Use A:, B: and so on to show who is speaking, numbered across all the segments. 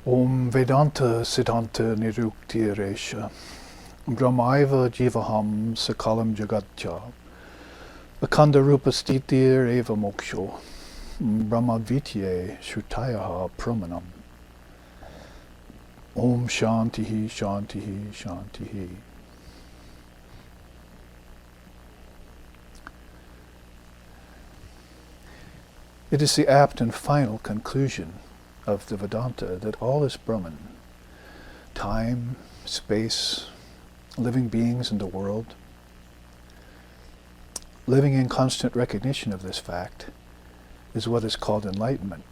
A: Om Vedanta Siddhanta Niruktiresha Brahmaiva Jivaham Sakalam Jagatya Akanda Rupa Stitir Eva Moksho Brahmadvitye Shrutayaha Pramanam. Om Shantihi Shantihi Shantihi. It is the apt and final conclusion of the Vedanta that all is Brahman. Time, space, living beings in the world. Living in constant recognition of this fact is what is called enlightenment.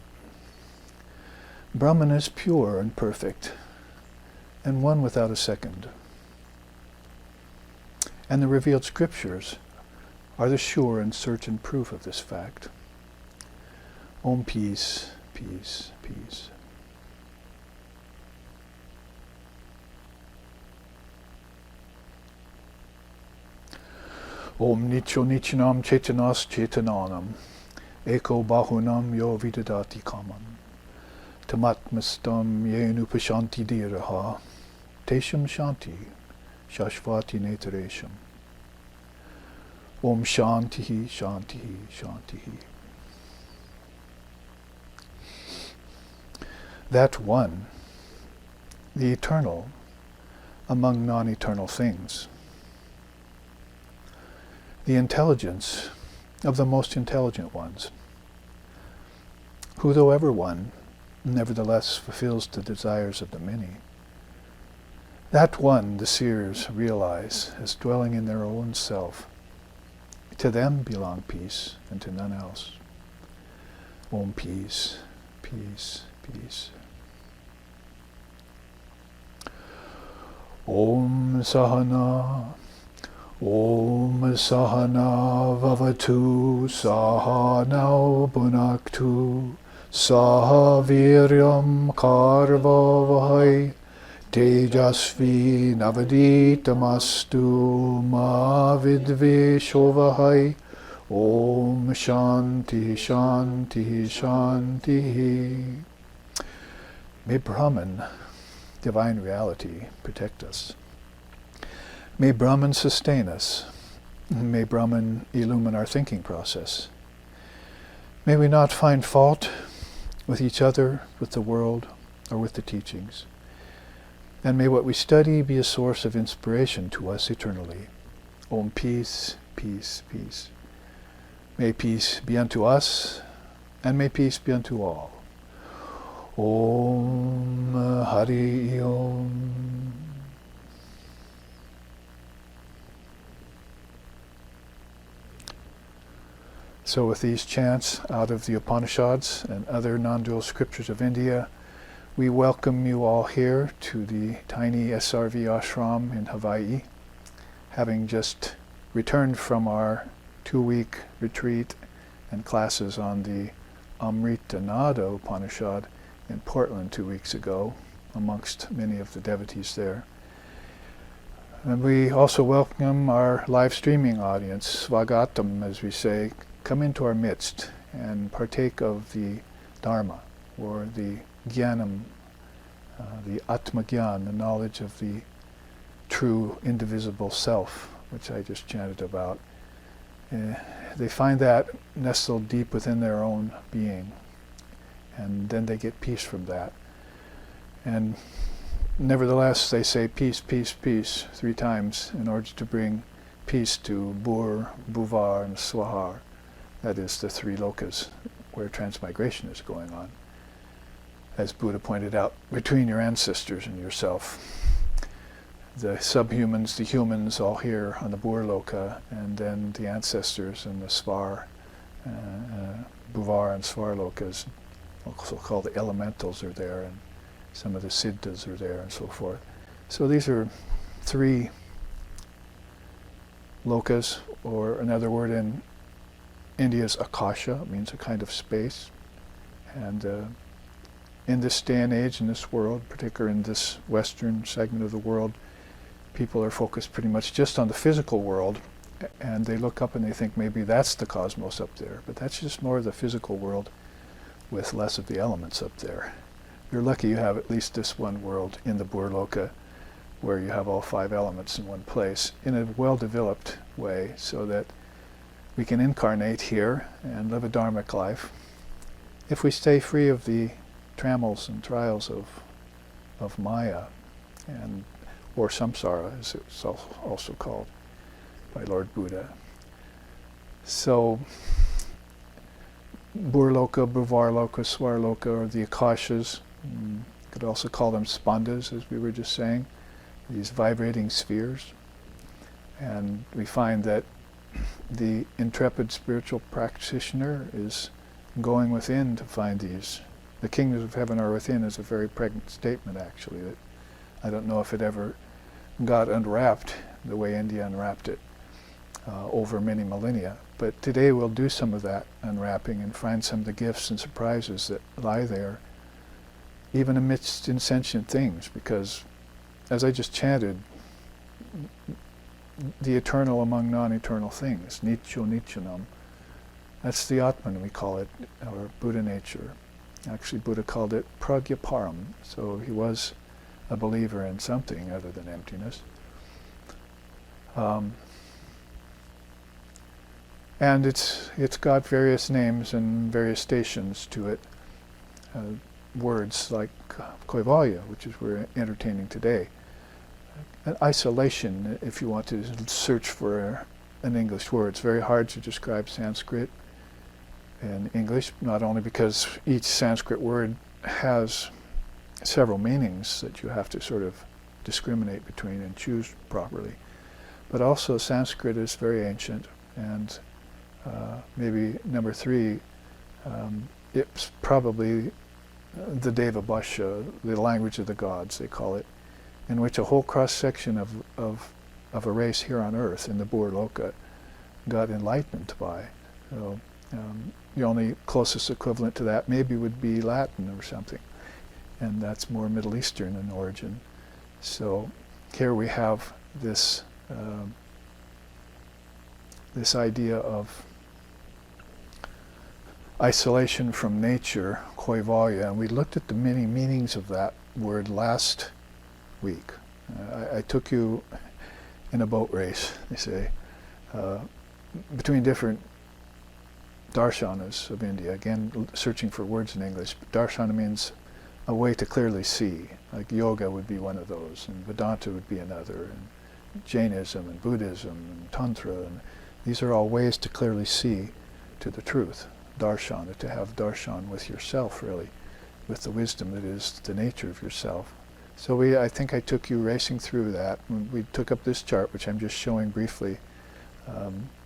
A: Brahman is pure and perfect, and one without a second. And the revealed scriptures are the sure and certain proof of this fact. Om peace, peace, peace. Om Nicho Nichanam Chetanas Chetananam Eko Bahunam Yo Vidadati Kamam Tamatmastam Yenupashanti Diraha Tesham Shanti Shashvati Netaresham. Om Shantihi Shantihi Shantihi. That one, the eternal among non-eternal things. The intelligence of the most intelligent ones, who though ever one, nevertheless fulfills the desires of the many. That one the seers realize as dwelling in their own self. To them belong peace and to none else. Om peace, peace, peace. Om Sahana, Om Sahana Vavatu, Sahana Bhunaktu, Saha Viryam Karvavahai, Tejasvi Navaditamastu Ma Vidveshovahai. Om Shanti Shanti Shanti. May Brahman, divine reality, protect us. May Brahman sustain us. May Brahman illumine our thinking process. May we not find fault with each other, with the world, or with the teachings. And may what we study be a source of inspiration to us eternally. Om peace, peace, peace. May peace be unto us, and may peace be unto all. Om Hari Om. So with these chants out of the Upanishads and other non-dual scriptures of India, we welcome you all here to the tiny SRV ashram in Hawaii, having just returned from our 2-week retreat and classes on the Amrita Nada Upanishad in Portland 2 weeks ago, amongst many of the devotees there. And we also welcome our live streaming audience, Svagatam, as we say. Come into our midst and partake of the Dharma, or the Jnanam, the Atma Gyan, the knowledge of the true indivisible self, which I just chanted about. They find that nestled deep within their own being, and then they get peace from that. And nevertheless, they say peace, peace, peace 3 times in order to bring peace to Bur, Buvar, and Swahar. That is the 3 lokas where transmigration is going on. As Buddha pointed out, between your ancestors and yourself. The subhumans, the humans, all here on the Bur Loka, and then the ancestors and the Svar, Buvar and Svar Lokas, also called the elementals, are there, and some of the Siddhas are there, and so forth. So these are 3 lokas, or another word in India's Akasha, means a kind of space. And in this day and age, in this world, particularly in this Western segment of the world, people are focused pretty much just on the physical world, and they look up and they think maybe that's the cosmos up there. But that's just more of the physical world with less of the elements up there. you're lucky you have at least this one world in the Burloka, where you have all 5 elements in one place in a well-developed way, so that we can incarnate here and live a dharmic life if we stay free of the trammels and trials of Maya, and or samsara, as it's also called by Lord Buddha. So Burloka, Bhuvarloka, Swarloka, or the Akashas, could also call them spandas, as we were just saying, these vibrating spheres. And we find that the intrepid spiritual practitioner is going within to find these. The kingdoms of heaven are within is a very pregnant statement, actually, that I don't know if it ever got unwrapped the way India unwrapped it over many millennia. But today we'll do some of that unwrapping and find some of the gifts and surprises that lie there, even amidst insentient things, because as I just chanted, the eternal among non-eternal things, Nityo Nityanam, that's the Atman, we call it, or Buddha nature. Actually, Buddha called it Pragyaparam, so he was a believer in something other than emptiness. And it's got various names and various stations to it. Words like Kaivalya, which is we're entertaining today. An isolation, if you want to search for an English word. It's very hard to describe Sanskrit in English, not only because each Sanskrit word has several meanings that you have to sort of discriminate between and choose properly, but also Sanskrit is very ancient, and maybe number 3, it's probably the Deva Bhasha, the language of the gods, they call it, in which a whole cross-section of a race here on earth in the Burloka got enlightened by. So the only closest equivalent to that maybe would be Latin or something, and that's more Middle Eastern in origin. So here we have this this idea of isolation from nature, Kaivalya, and we looked at the many meanings of that word last week. I took you in a boat race, they say, between different darshanas of India. Again, searching for words in English. Darshana means a way to clearly see. Like yoga would be one of those, and Vedanta would be another, and Jainism and Buddhism and Tantra, and these are all ways to clearly see to the truth. Darshana, to have darshan with yourself, really, with the wisdom that is the nature of yourself. So I think I took you racing through that. We took up this chart, which I'm just showing briefly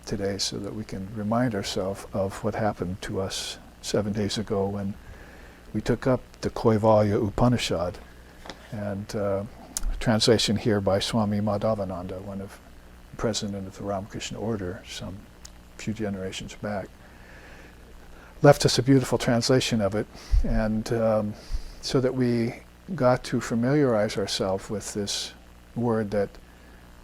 A: today, so that we can remind ourselves of what happened to us 7 days ago when we took up the Kaivalya Upanishad, and translation here by Swami Madhavananda, one of the president of the Ramakrishna order some few generations back, left us a beautiful translation of it, and so that we got to familiarize ourselves with this word that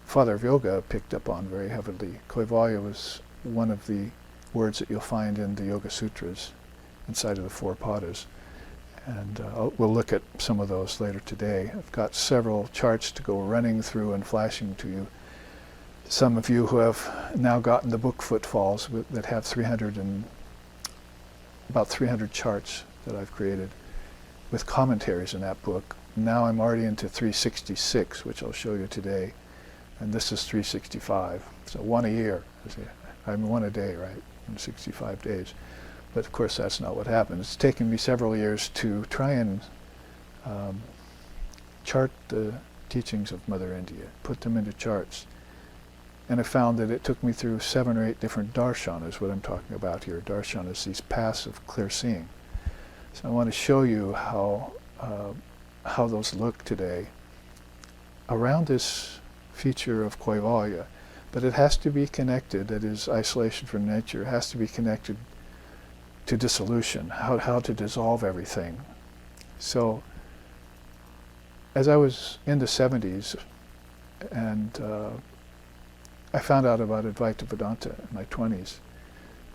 A: Father of Yoga picked up on very heavily. Kaivalya was one of the words that you'll find in the Yoga Sutras inside of the 4 padas. And we'll look at some of those later today. I've got several charts to go running through and flashing to you. Some of you who have now gotten the book Footfalls that have about 300 charts that I've created with commentaries in that book. Now I'm already into 366, which I'll show you today. And this is 365. So 1 a year. I mean 1 a day, right? In 65 days. But of course that's not what happened. It's taken me several years to try and chart the teachings of Mother India, put them into charts. And I found that it took me through 7 or 8 different darshanas, what I'm talking about here. Darshanas, these paths of clear seeing. So I want to show you how those look today around this feature of Kaivalya. But it has to be connected, that is isolation from nature, it has to be connected to dissolution, how to dissolve everything. So as I was in the 70s, and I found out about Advaita Vedanta in my 20s,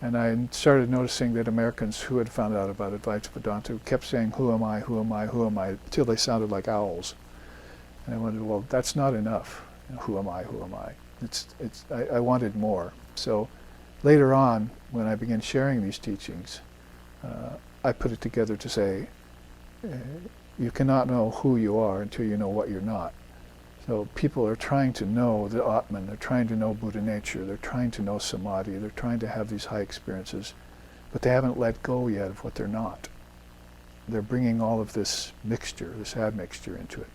A: And I started noticing that Americans who had found out about Advaita Vedanta kept saying, who am I, who am I, who am I, until they sounded like owls. And I wondered, well, that's not enough. Who am I, who am I? I wanted more. So later on, when I began sharing these teachings, I put it together to say, you cannot know who you are until you know what you're not. So people are trying to know the Atman, they're trying to know Buddha nature, they're trying to know Samadhi, they're trying to have these high experiences, but they haven't let go yet of what they're not. They're bringing all of this mixture, this admixture into it.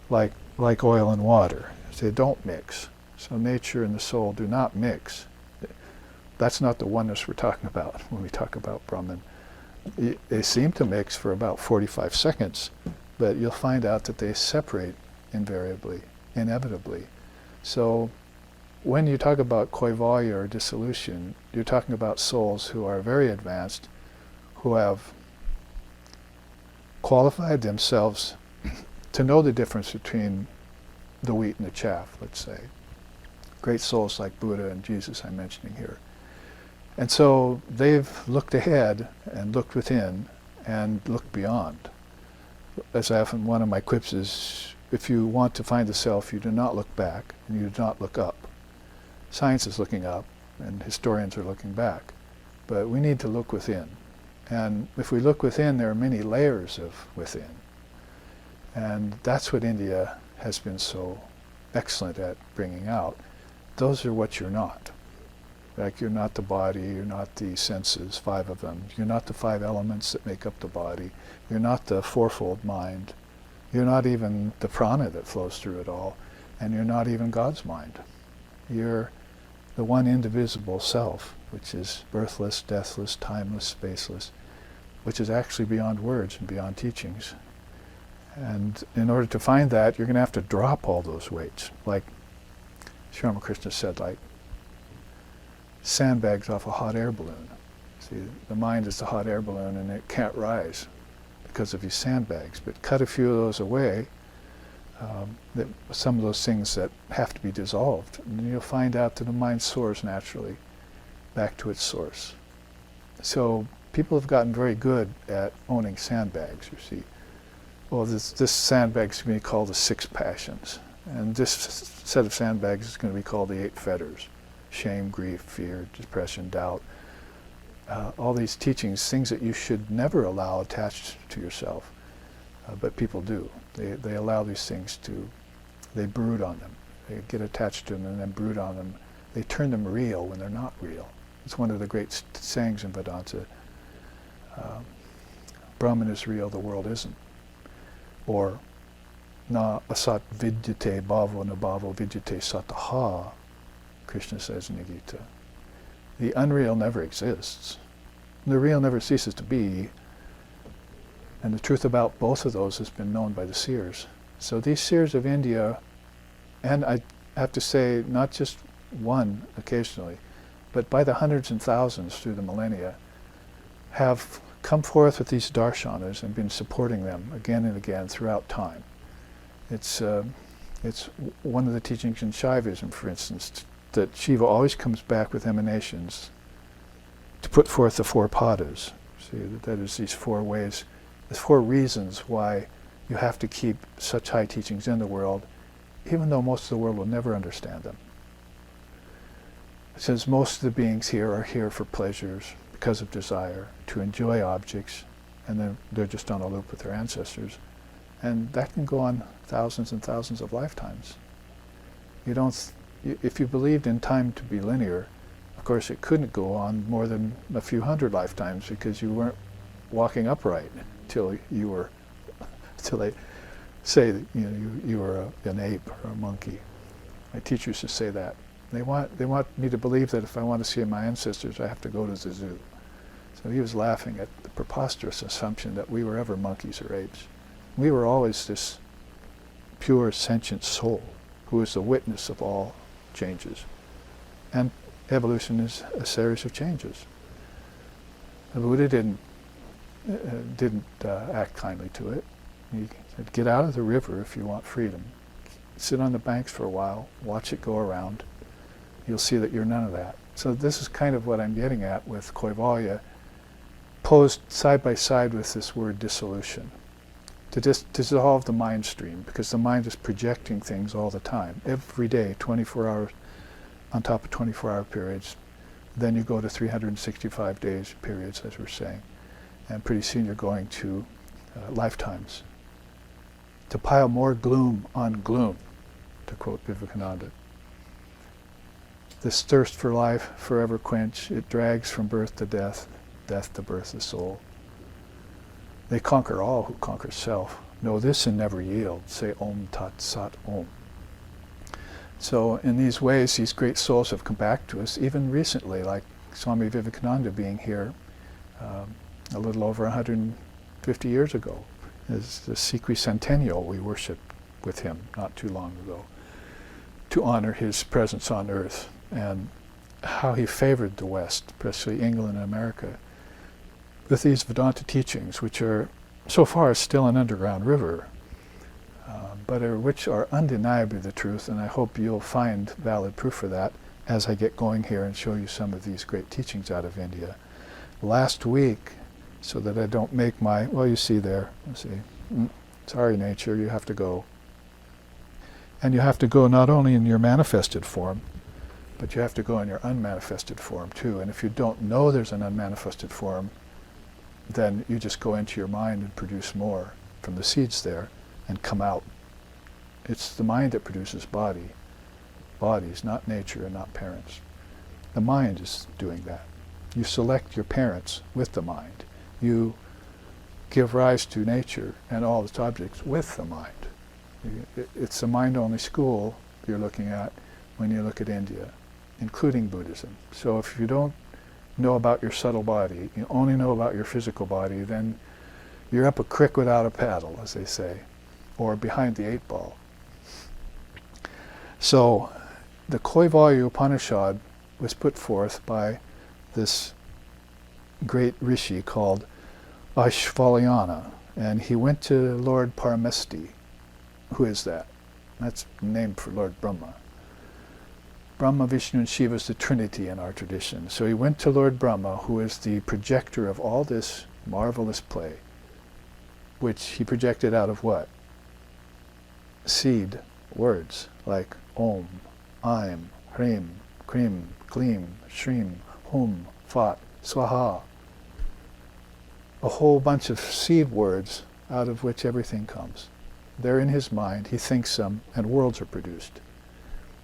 A: Like oil and water. They don't mix. So nature and the soul do not mix. That's not the oneness we're talking about when we talk about Brahman. They seem to mix for about 45 seconds, but you'll find out that they separate invariably, inevitably. So when you talk about Kaivalya or dissolution, you're talking about souls who are very advanced, who have qualified themselves to know the difference between the wheat and the chaff, let's say. Great souls like Buddha and Jesus I'm mentioning here. And so they've looked ahead and looked within and looked beyond. As often one of my quips is, if you want to find the self, you do not look back and you do not look up. Science is looking up and historians are looking back. But we need to look within. And if we look within, there are many layers of within. And that's what India has been so excellent at bringing out. Those are what you're not. Like you're not the body, you're not the senses, 5 of them. You're not the 5 elements that make up the body. You're not the fourfold mind. You're not even the prana that flows through it all. And you're not even God's mind. You're the one indivisible self, which is birthless, deathless, timeless, spaceless, which is actually beyond words and beyond teachings. And in order to find that, you're going to have to drop all those weights. Like Sri Ramakrishna said, like sandbags off a hot air balloon. See, the mind is the hot air balloon and it can't rise because of these sandbags. But cut a few of those away, some of those things that have to be dissolved, and you'll find out that the mind soars naturally back to its source. So people have gotten very good at owning sandbags, you see. Well, this sandbag is going to be called the 6 passions. And this set of sandbags is going to be called the 8 fetters. Shame, grief, fear, depression, doubt. All these teachings, things that you should never allow attached to yourself. But people do. They allow these things they brood on them. They get attached to them and then brood on them. They turn them real when they're not real. It's one of the great sayings in Vedanta. Brahman is real, the world isn't. Or, na asat vidyate bhavo na bhavo vidyate sataha, Krishna says in the Gita. The unreal never exists. The real never ceases to be. And the truth about both of those has been known by the seers. So these seers of India, and I have to say, not just one occasionally, but by the hundreds and thousands through the millennia, have come forth with these darshanas and been supporting them again and again throughout time. It's one of the teachings in Shaivism, for instance, that Shiva always comes back with emanations to put forth the 4 padas. See, that is these 4 ways, the 4 reasons why you have to keep such high teachings in the world, even though most of the world will never understand them. It says most of the beings here are here for pleasures, because of desire, to enjoy objects, and then they're just on a loop with their ancestors. And that can go on thousands and thousands of lifetimes. If you believed in time to be linear, of course it couldn't go on more than a few hundred lifetimes because you weren't walking upright till they say that you were an ape or a monkey. My teachers used to say that. They want me to believe that if I want to see my ancestors, I have to go to the zoo. So he was laughing at the preposterous assumption that we were ever monkeys or apes. We were always this pure sentient soul who is the witness of all changes. And evolution is a series of changes. The Buddha didn't act kindly to it. He said, get out of the river if you want freedom. Sit on the banks for a while, watch it go around. You'll see that you're none of that. So this is kind of what I'm getting at with Kaivalya, posed side by side with this word dissolution. To dissolve the mind stream, because the mind is projecting things all the time, every day, 24 hours on top of 24-hour periods. Then you go to 365 days periods, as we're saying. And pretty soon you're going to lifetimes. To pile more gloom on gloom, to quote Vivekananda. This thirst for life, forever quench, it drags from birth to death, death to birth the soul. They conquer all who conquer self. Know this and never yield. Say Om Tat Sat Om. So in these ways, these great souls have come back to us, even recently, like Swami Vivekananda being here a little over 150 years ago. It's the Sikri-centennial we worshipped with him not too long ago, to honor his presence on earth and how he favored the West, especially England and America, with these Vedanta teachings, which are so far still an underground river, but which are undeniably the truth, and I hope you'll find valid proof for that as I get going here and show you some of these great teachings out of India. Last week, so that I don't make my, well, you see there, let's see, sorry nature, you have to go. And you have to go not only in your manifested form, but you have to go in your unmanifested form too. And if you don't know there's an unmanifested form, then you just go into your mind and produce more from the seeds there and come out. It's the mind that produces bodies, not nature and not parents. The mind is doing that. You select your parents with the mind. You give rise to nature and all its objects with the mind. It's a mind-only school you're looking at when you look at India, including Buddhism. So if you don't know about your subtle body, you only know about your physical body, then you're up a creek without a paddle, as they say, or behind the 8 ball. So the Kaivalya Upanishad was put forth by this great rishi called Aishvalyana, and he went to Lord Paramesti. Who is that? That's the name for Lord Brahma. Brahma, Vishnu, and Shiva is the Trinity in our tradition. So he went to Lord Brahma, who is the projector of all this marvelous play, which he projected out of what? Seed words like Om, Aim, Hrim, Krim, Klim, Shrim, Hum, Fat, Swaha. A whole bunch of seed words out of which everything comes. They're in his mind, he thinks them, and worlds are produced.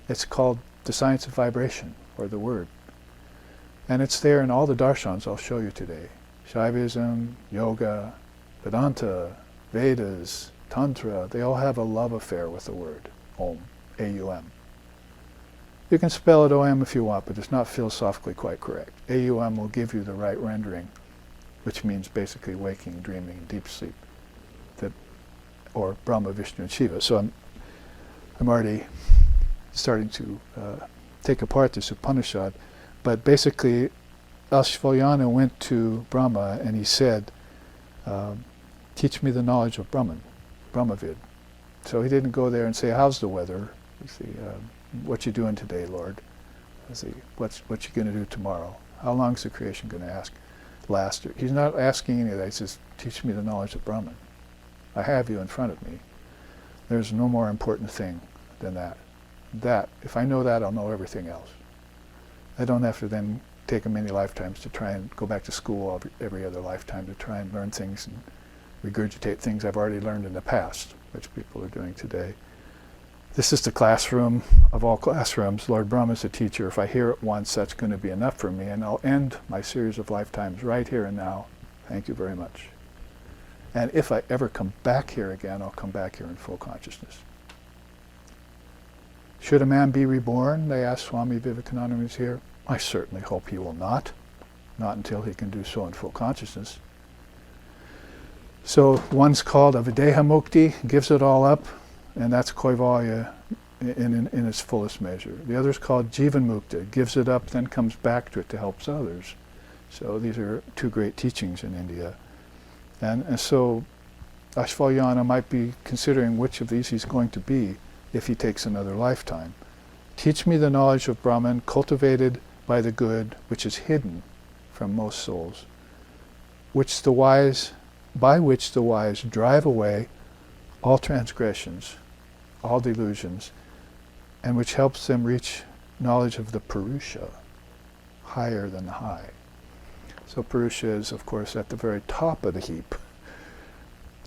A: It's called the science of vibration, or the word. And it's there in all the darshans I'll show you today. Shaivism, Yoga, Vedanta, Vedas, Tantra, they all have a love affair with the word, Om, A-U-M. You can spell it O-M if you want, but it's not philosophically quite correct. A-U-M will give you the right rendering, which means basically waking, dreaming, deep sleep, or Brahma, Vishnu, and Shiva. So I'm already starting to take apart this Upanishad, but basically Aishvalyana went to Brahma and he said, teach me the knowledge of Brahman, Brahmavid. So he didn't go there and say, how's the weather? What you doing today, Lord? What you going to do tomorrow? How long is the creation going to last? He's not asking any of that. He says, teach me the knowledge of Brahman. I have you in front of me. There's no more important thing than that. If I know that, I'll know everything else. I don't have to then take many lifetimes to try and go back to school every other lifetime to try and learn things and regurgitate things I've already learned in the past, which people are doing today. This is the classroom of all classrooms. Lord Brahma is the teacher. If I hear it once, that's going to be enough for me, and I'll end my series of lifetimes right here and now. Thank you very much. And if I ever come back here again, I'll come back here in full consciousness. Should a man be reborn? They asked Swami Vivekananda when he was here. I certainly hope he will not until he can do so in full consciousness. So one's called Avideha Mukti, gives it all up, and that's Kaivalya in its fullest measure. The other's called Jivan Mukta, gives it up, then comes back to it to help others. So these are two great teachings in India. And so Aishvalyana might be considering which of these he's going to be if he takes another lifetime. Teach me the knowledge of Brahman, cultivated by the good which is hidden from most souls, by which the wise drive away all transgressions, all delusions, and which helps them reach knowledge of the Purusha, higher than the high. So Purusha is, of course, at the very top of the heap.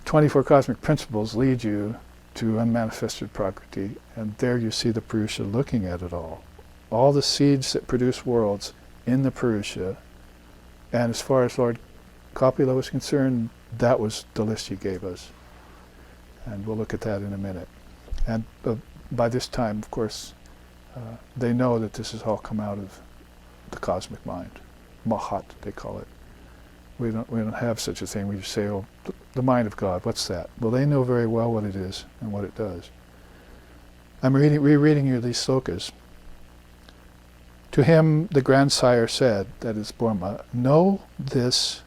A: 24 cosmic principles lead you to unmanifested Prakriti, and there you see the Purusha looking at it all. All the seeds that produce worlds in the Purusha, and as far as Lord Kapila was concerned, that was the list he gave us. And we'll look at that in a minute. And by this time, of course, they know that this has all come out of the cosmic mind. Mahat, they call it. We don't have such a thing. We just say, oh, the mind of God, what's that? Well, they know very well what it is and what it does. I'm rereading you these slokas. To him the grandsire said, that is Brahma, know this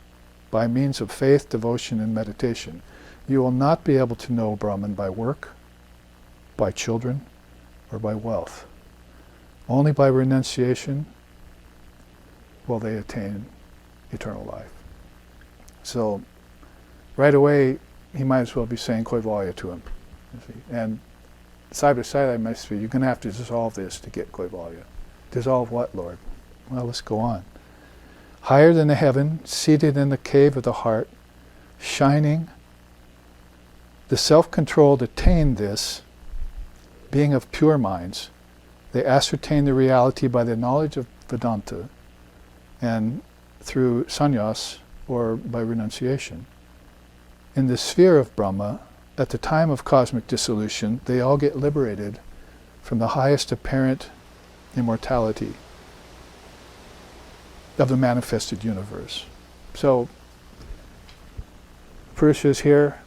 A: by means of faith, devotion, and meditation. You will not be able to know Brahman by work, by children, or by wealth. Only by renunciation will they attain eternal life. So, right away, he might as well be saying Kaivalya to him. And side by side, I must be, you're going to have to dissolve this to get Kaivalya. Dissolve what, Lord? Well, let's go on. Higher than the heaven, seated in the cave of the heart, shining, the self-controlled attain this, being of pure minds. They ascertain the reality by the knowledge of Vedanta and through sannyas or by renunciation. In the sphere of Brahma, at the time of cosmic dissolution, they all get liberated from the highest apparent immortality of the manifested universe. So, Purusha is here.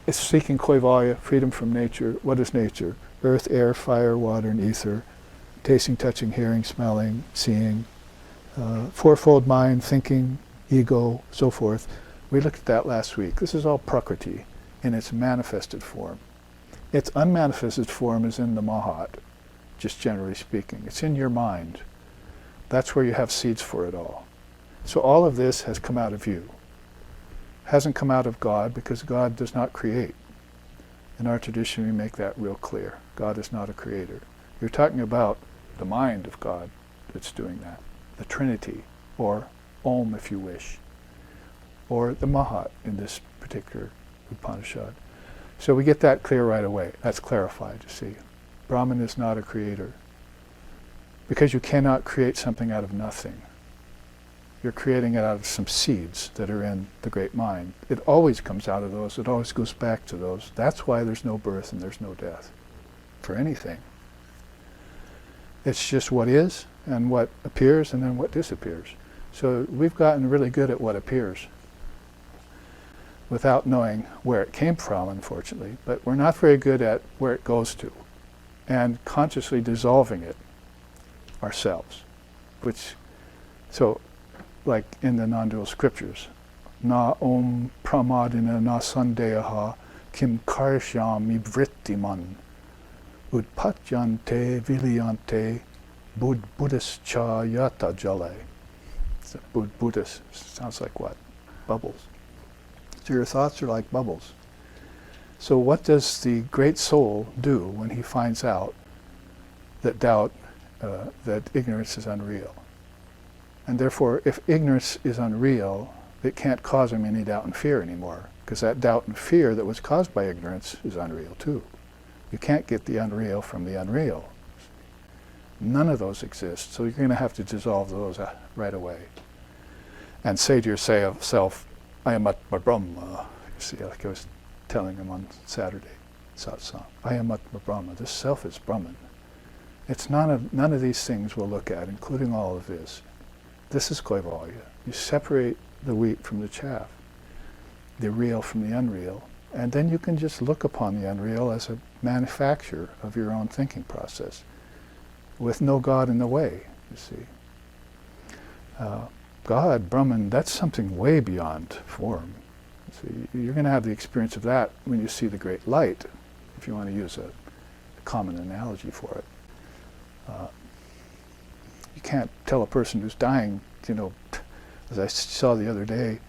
A: It's seeking Kaivalya, freedom from nature. What is nature? Earth, air, fire, water, and ether. Tasting, touching, hearing, smelling, seeing. Fourfold mind, thinking, ego, so forth. We looked at that last week. This is all Prakriti in its manifested form. Its unmanifested form is in the Mahat, just generally speaking. It's in your mind. That's where you have seeds for it all. So all of this has come out of you. Hasn't come out of God, because God does not create. In our tradition we make that real clear. God is not a creator. You're talking about the mind of God that's doing that. The Trinity, or Om if you wish, or the Mahat in this particular Upanishad. So we get that clear right away. That's clarified, you see. Brahman is not a creator, because you cannot create something out of nothing. You're creating it out of some seeds that are in the great mind. It always comes out of those. It always goes back to those. That's why there's no birth and there's no death for anything. It's just what is and what appears and then what disappears. So we've gotten really good at what appears without knowing where it came from, unfortunately. But we're not very good at where it goes to and consciously dissolving it ourselves. So like in the non-dual scriptures, na om pramadina na sandeha kim karshyami vrittiman udpatyante vilyante buddhascha yata jale. Buddhist sounds like what? Bubbles. So your thoughts are like bubbles. So what does the great soul do when he finds out that that ignorance is unreal? And therefore, if ignorance is unreal, it can't cause him any doubt and fear anymore, because that doubt and fear that was caused by ignorance is unreal too. You can't get the unreal from the unreal. None of those exist, so you're going to have to dissolve those right away. And say to yourself, I am Atma Brahma. You see, like I was telling him on Saturday, satsang. I am Atma Brahma. This self is Brahman. It's none of these things we'll look at, including all of this. This is Kaivalya. You separate the wheat from the chaff, the real from the unreal, and then you can just look upon the unreal as a manufacture of your own thinking process, with no God in the way, you see. God, Brahman, that's something way beyond form. So you're going to have the experience of that when you see the great light, if you want to use a common analogy for it. You can't tell a person who's dying, as I saw the other day,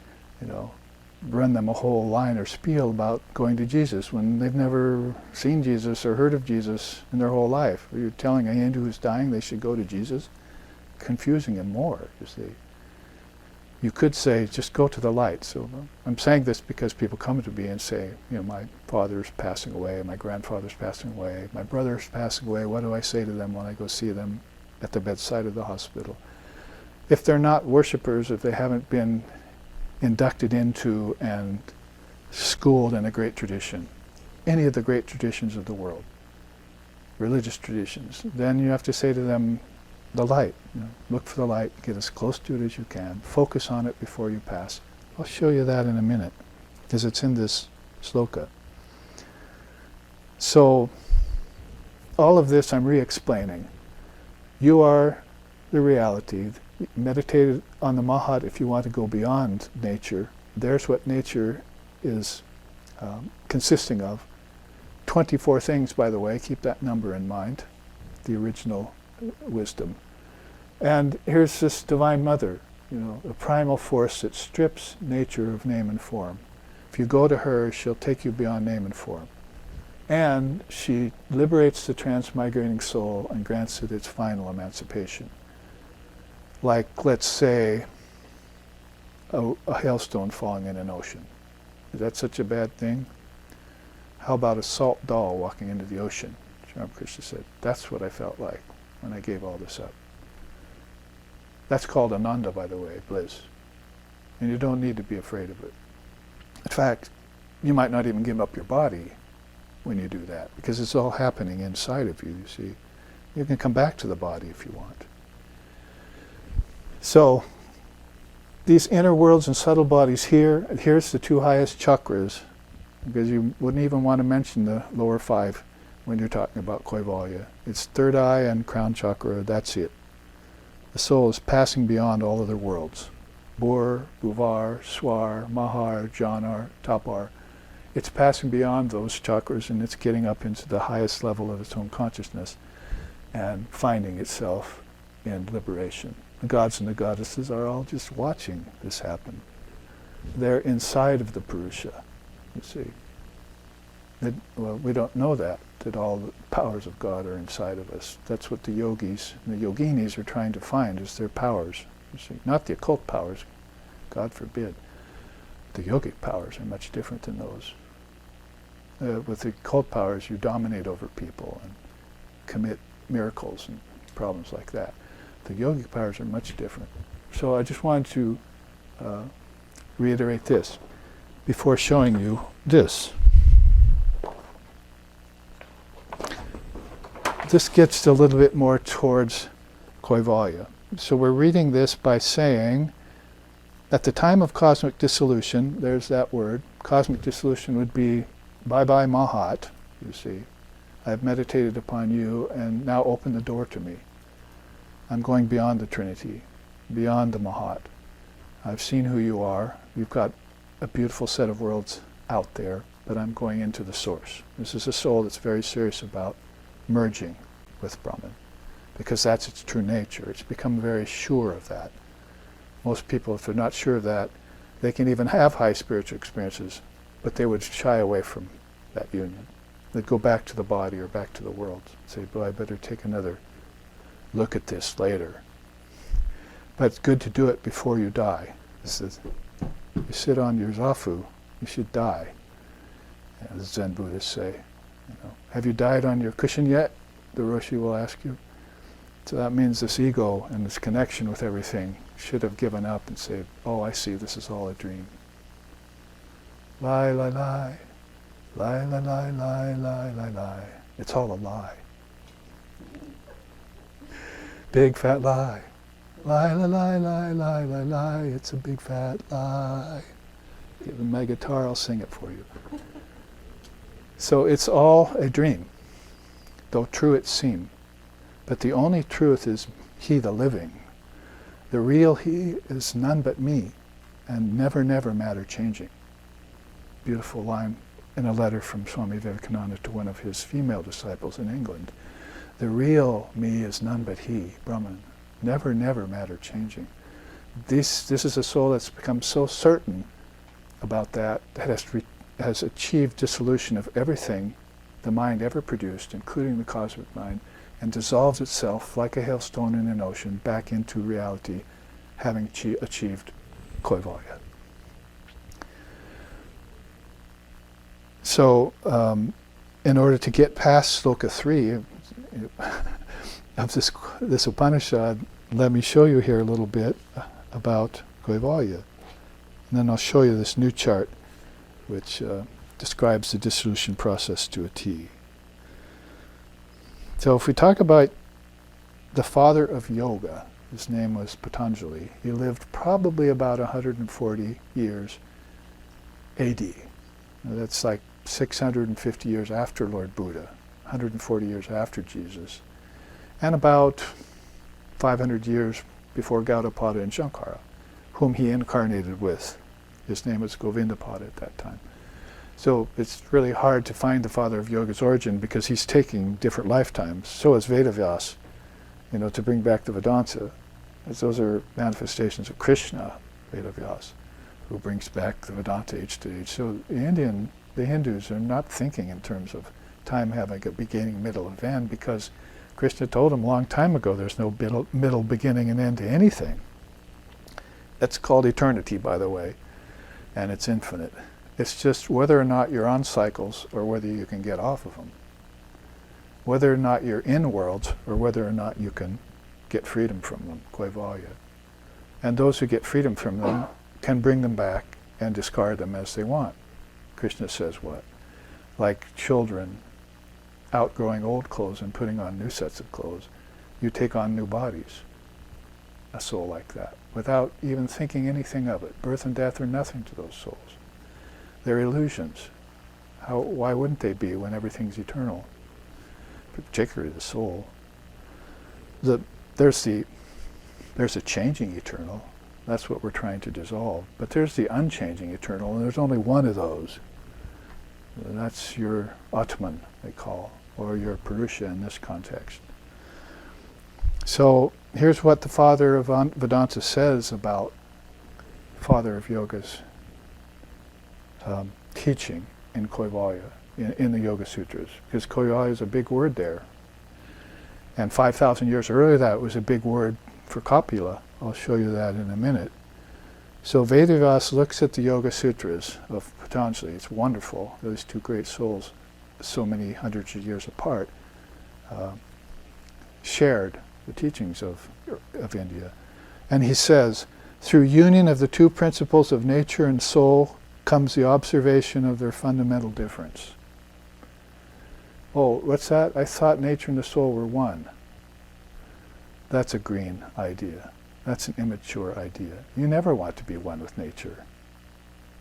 A: run them a whole line or spiel about going to Jesus when they've never seen Jesus or heard of Jesus in their whole life. You're telling a Hindu who's dying they should go to Jesus? Confusing him more, you see. You could say, just go to the light. So I'm saying this because people come to me and say, my father's passing away, my grandfather's passing away, my brother's passing away. What do I say to them when I go see them at the bedside of the hospital? If they're not worshipers, if they haven't been inducted into and schooled in a great tradition, any of the great traditions of the world, religious traditions, then you have to say to them, the light. Look for the light, get as close to it as you can, focus on it before you pass. I'll show you that in a minute, because it's in this sloka. So, all of this I'm re-explaining. You are the reality. Meditate on the Mahat if you want to go beyond nature. There's what nature is consisting of. 24 things, by the way, keep that number in mind, the original wisdom. And here's this Divine Mother, a primal force that strips nature of name and form. If you go to her, she'll take you beyond name and form. And she liberates the transmigrating soul and grants it its final emancipation. Like, let's say, a hailstone falling in an ocean. Is that such a bad thing? How about a salt doll walking into the ocean? Sri Ramakrishna said, that's what I felt like when I gave all this up. That's called Ananda, by the way, bliss. And you don't need to be afraid of it. In fact, you might not even give up your body when you do that, because it's all happening inside of you, you see. You can come back to the body if you want. So, these inner worlds and subtle bodies here's the two highest chakras, because you wouldn't even want to mention the lower 5 when you're talking about Kaivalya. It's third eye and crown chakra, that's it. The soul is passing beyond all other worlds. Bur, Bhuvar, Swar, Mahar, Janar, Tapar. It's passing beyond those chakras and it's getting up into the highest level of its own consciousness and finding itself in liberation. The gods and the goddesses are all just watching this happen. They're inside of the Purusha, you see. We don't know that all the powers of God are inside of us. That's what the yogis and the yoginis are trying to find, is their powers. You see, not the occult powers, God forbid. The yogic powers are much different than those. With the occult powers, you dominate over people and commit miracles and problems like that. The yogic powers are much different. So I just wanted to reiterate this before showing you this. This gets a little bit more towards Kaivalya. So we're reading this by saying, at the time of cosmic dissolution, there's that word, cosmic dissolution would be bye-bye Mahat, you see. I have meditated upon you and now open the door to me. I'm going beyond the Trinity, beyond the Mahat. I've seen who you are. You've got a beautiful set of worlds out there, but I'm going into the source. This is a soul that's very serious about merging with Brahman, because that's its true nature. It's become very sure of that. Most people, if they're not sure of that, they can even have high spiritual experiences, but they would shy away from that union. They'd go back to the body or back to the world and say, boy, I better take another look at this later. But it's good to do it before you die. This is, you sit on your zafu, you should die, as Zen Buddhists say. Have you died on your cushion yet? The Roshi will ask you. So that means this ego and this connection with everything should have given up and said, oh, I see, this is all a dream. Lie, lie, lie. Lie, lie, lie, lie, lie, lie, lie. It's all a lie. Big fat lie. Lie, lie, lie, lie, lie, lie, lie. It's a big fat lie. Give my guitar, I'll sing it for you. So it's all a dream, though true it seem. But the only truth is He the living. The real He is none but me, and never, never matter changing. Beautiful line in a letter from Swami Vivekananda to one of his female disciples in England. The real me is none but He, Brahman, Never, never matter changing. This is a soul that's become so certain about that has achieved dissolution of everything the mind ever produced, including the cosmic mind, and dissolves itself like a hailstone in an ocean back into reality, having achieved Kaivalya. So, in order to get past Sloka 3 of this Upanishad, let me show you here a little bit about Kaivalya. And then I'll show you this new chart, which describes the dissolution process to a T. So if we talk about the father of yoga, his name was Patanjali. He lived probably about 140 years AD. Now that's like 650 years after Lord Buddha, 140 years after Jesus, and about 500 years before Gaudapada and Shankara, whom he incarnated with. His name was Govindapada at that time. So it's really hard to find the father of yoga's origin because he's taking different lifetimes. So is Vedavyas, to bring back the Vedanta. As those are manifestations of Krishna, Vedavyas, who brings back the Vedanta age to age. So the Hindus are not thinking in terms of time having a beginning, middle, and end, because Krishna told them a long time ago there's no middle, beginning, and end to anything. That's called eternity, by the way, and it's infinite. It's just whether or not you're on cycles or whether you can get off of them. Whether or not you're in worlds or whether or not you can get freedom from them, Kaivalya. And those who get freedom from them can bring them back and discard them as they want. Krishna says what? Like children outgrowing old clothes and putting on new sets of clothes, you take on new bodies. A soul like that, without even thinking anything of it. Birth and death are nothing to those souls. They're illusions. Why wouldn't they be when everything's eternal? Particularly the soul. There's a changing eternal. That's what we're trying to dissolve. But there's the unchanging eternal, and there's only one of those. And that's your Atman, they call, or your Purusha in this context. So here's what the father of Vedanta says about father of yoga's teaching in Kaivalya, in the Yoga Sutras, because Kaivalya is a big word there. And 5,000 years earlier that was a big word for Kapila. I'll show you that in a minute. So Vedavyas looks at the Yoga Sutras of Patanjali. It's wonderful. Those two great souls, so many hundreds of years apart, shared the teachings of India. And he says, through union of the two principles of nature and soul comes the observation of their fundamental difference. Oh, what's that? I thought nature and the soul were one. That's a green idea. That's an immature idea. You never want to be one with nature.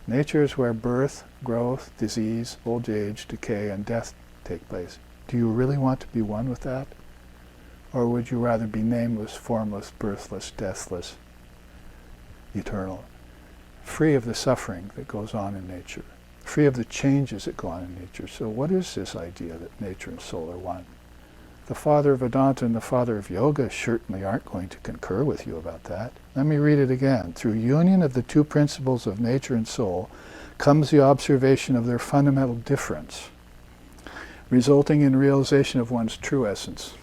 A: Nature is where birth, growth, disease, old age, decay, and death take place. Do you really want to be one with that? Or would you rather be nameless, formless, birthless, deathless, eternal, free of the suffering that goes on in nature, free of the changes that go on in nature? So what is this idea that nature and soul are one? The father of Vedanta and the father of yoga certainly aren't going to concur with you about that. Let me read it again. Through union of the two principles of nature and soul comes the observation of their fundamental difference, resulting in realization of one's true essence.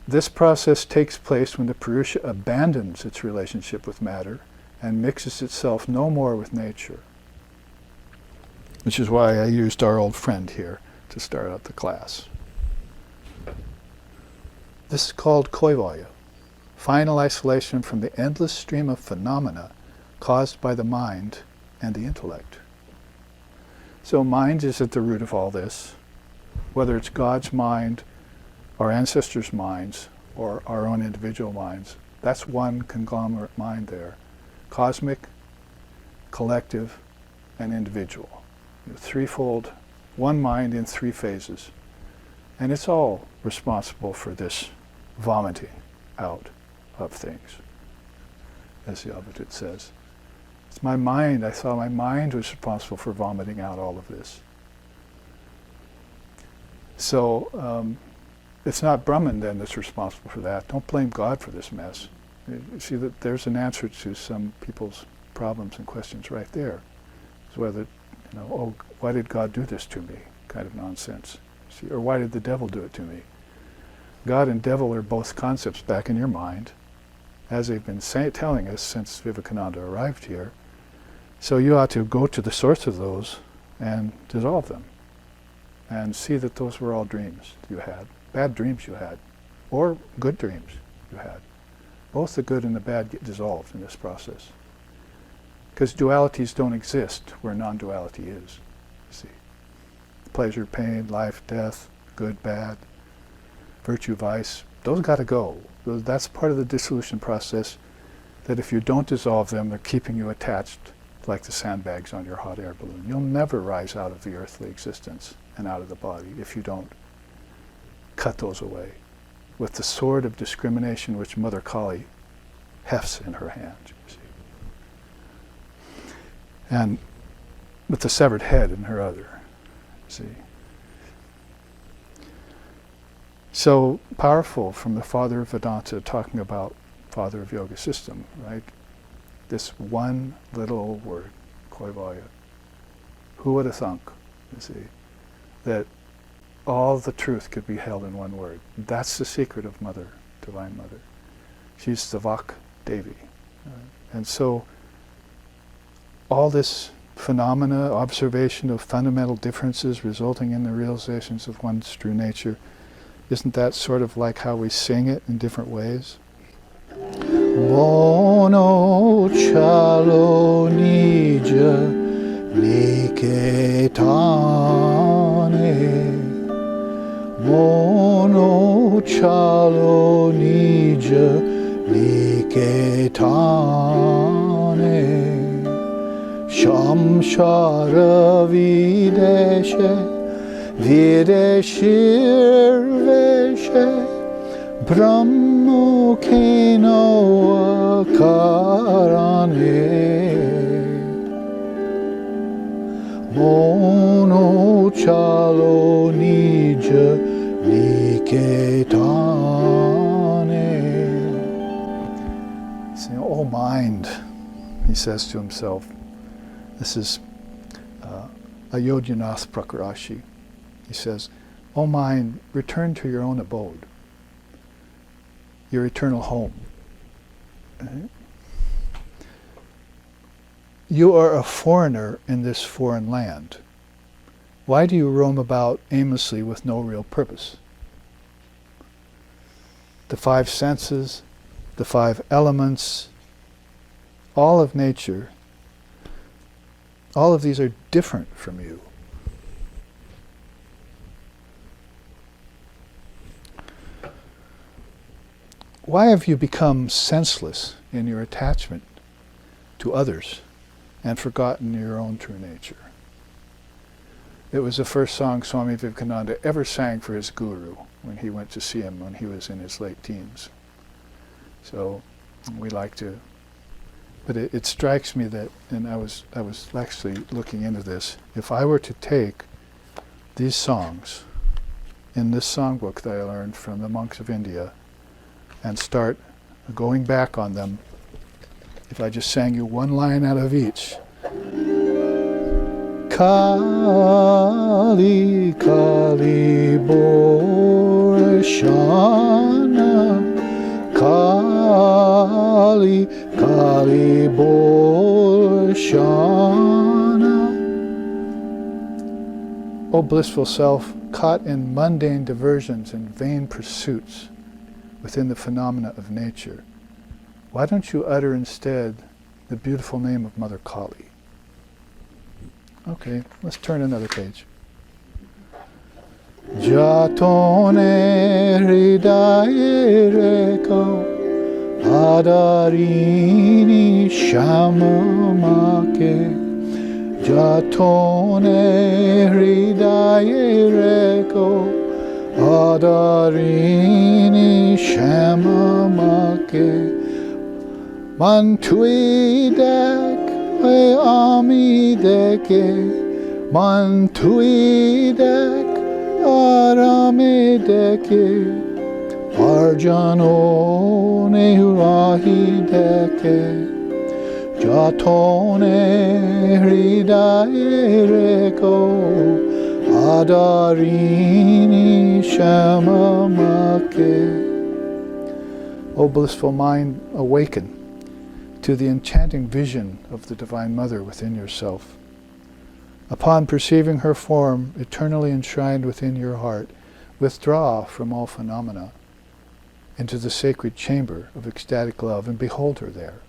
A: This process takes place when the Purusha abandons its relationship with matter and mixes itself no more with nature. Which is why I used our old friend here to start out the class. This is called Kaivalya, final isolation from the endless stream of phenomena caused by the mind and the intellect. So mind is at the root of all this, whether it's God's mind, our ancestors' minds, or our own individual minds. That's one conglomerate mind there. Cosmic, collective, and individual. Threefold, one mind in three phases. And it's all responsible for this vomiting out of things, as the Advaita says. It's my mind. I saw my mind was responsible for vomiting out all of this. So it's not Brahman then that's responsible for that. Don't blame God for this mess. You see that there's an answer to some people's problems and questions right there. It's whether, oh, why did God do this to me? Kind of nonsense. See, or why did the devil do it to me? God and devil are both concepts back in your mind, as they've been telling us since Vivekananda arrived here. So you ought to go to the source of those and dissolve them, and see that those were all dreams you had, bad dreams you had, or good dreams you had. Both the good and the bad get dissolved in this process. Because dualities don't exist where non-duality is, you see. Pleasure, pain, life, death, good, bad, virtue, vice, those got to go. That's part of the dissolution process, that if you don't dissolve them, they're keeping you attached like the sandbags on your hot air balloon. You'll never rise out of the earthly existence and out of the body if you don't cut those away with the sword of discrimination which Mother Kali hefts in her hand, you see. And with the severed head in her other, you see. So powerful from the father of Vedanta talking about father of yoga system, right? This one little word, Kaivalya. Who would have thunk, you see, that all the truth could be held in one word. That's the secret of Mother, Divine Mother. She's the Vak Devi. And so all this phenomena, observation of fundamental differences resulting in the realizations of one's true nature, isn't that sort of like how we sing it in different ways? Mono chalo nija niketane. Mono chalo nija niketane. Shamshara videshe videshir veshe Brahmo keno akarane. Mono chalo nija niketane. Saying, oh mind, he says to himself, this is Ayodhyaнаth Prakarashi. He says, oh mind, return to your own abode, your eternal home. Right? You are a foreigner in this foreign land. Why do you roam about aimlessly with no real purpose? The five senses, the five elements, all of nature, all of these are different from you. Why have you become senseless in your attachment to others and forgotten your own true nature? It was the first song Swami Vivekananda ever sang for his guru when he went to see him when he was in his late teens. So we like to, but it strikes me that, and I was actually looking into this, if I were to take these songs in this songbook that I learned from the monks of India and start going back on them, if I just sang you one line out of each. Kali Kali Borshana, Kali Kali Borshana. O blissful self, caught in mundane diversions and vain pursuits within the phenomena of nature, why don't you utter instead the beautiful name of Mother Kali? Okay, let's turn another page. Jatone hridaye reko adarini shamamake. Jatone hridaye reko adarini shamamake. Mantuidak e amideke, mantuidak aramedeke, Arjano nehurahi deke, Jatone hridaye reko, Adarini shamamake. O blissful mind, awaken to the enchanting vision of the Divine Mother within yourself. Upon perceiving her form eternally enshrined within your heart, withdraw from all phenomena into the sacred chamber of ecstatic love and behold her there.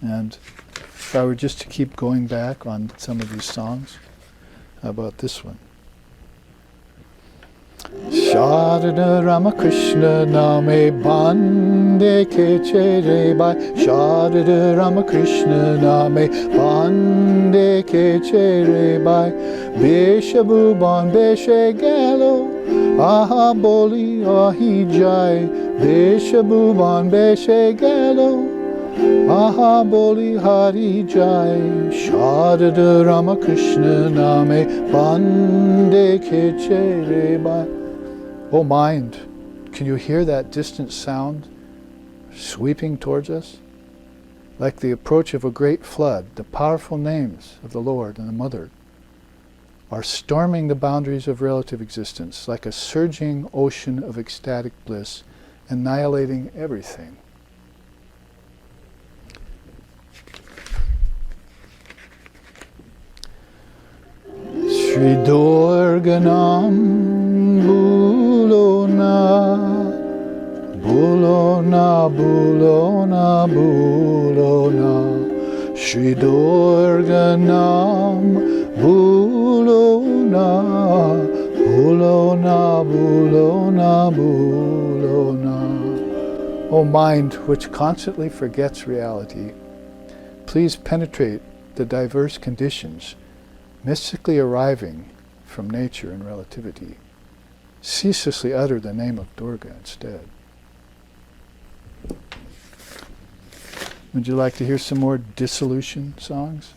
A: And if I were just to keep going back on some of these songs, how about this one? Sharada Ramakrishna Name Bande Kechere Bai, Sharada Ramakrishna Name Bande Kechere Bai, Beshabu Bon Beshe Galo, Aha Boli Ahi Jai, Beshabu Bon Beshe Galo, Aha Boli Hari Jai, Sharada Ramakrishna Name Bande Kechere Bai. O mind, can you hear that distant sound sweeping towards us? Like the approach of a great flood, the powerful names of the Lord and the Mother are storming the boundaries of relative existence, like a surging ocean of ecstatic bliss, annihilating everything. Shri Durganam Bulona, Bulona, Bulona, Shri Durganam Bulona, Bulona, Bulona, Bulona. O mind which constantly forgets reality, please penetrate the diverse conditions mystically arriving from nature and relativity. Ceaselessly utter the name of Durga instead. Would you like to hear some more dissolution songs?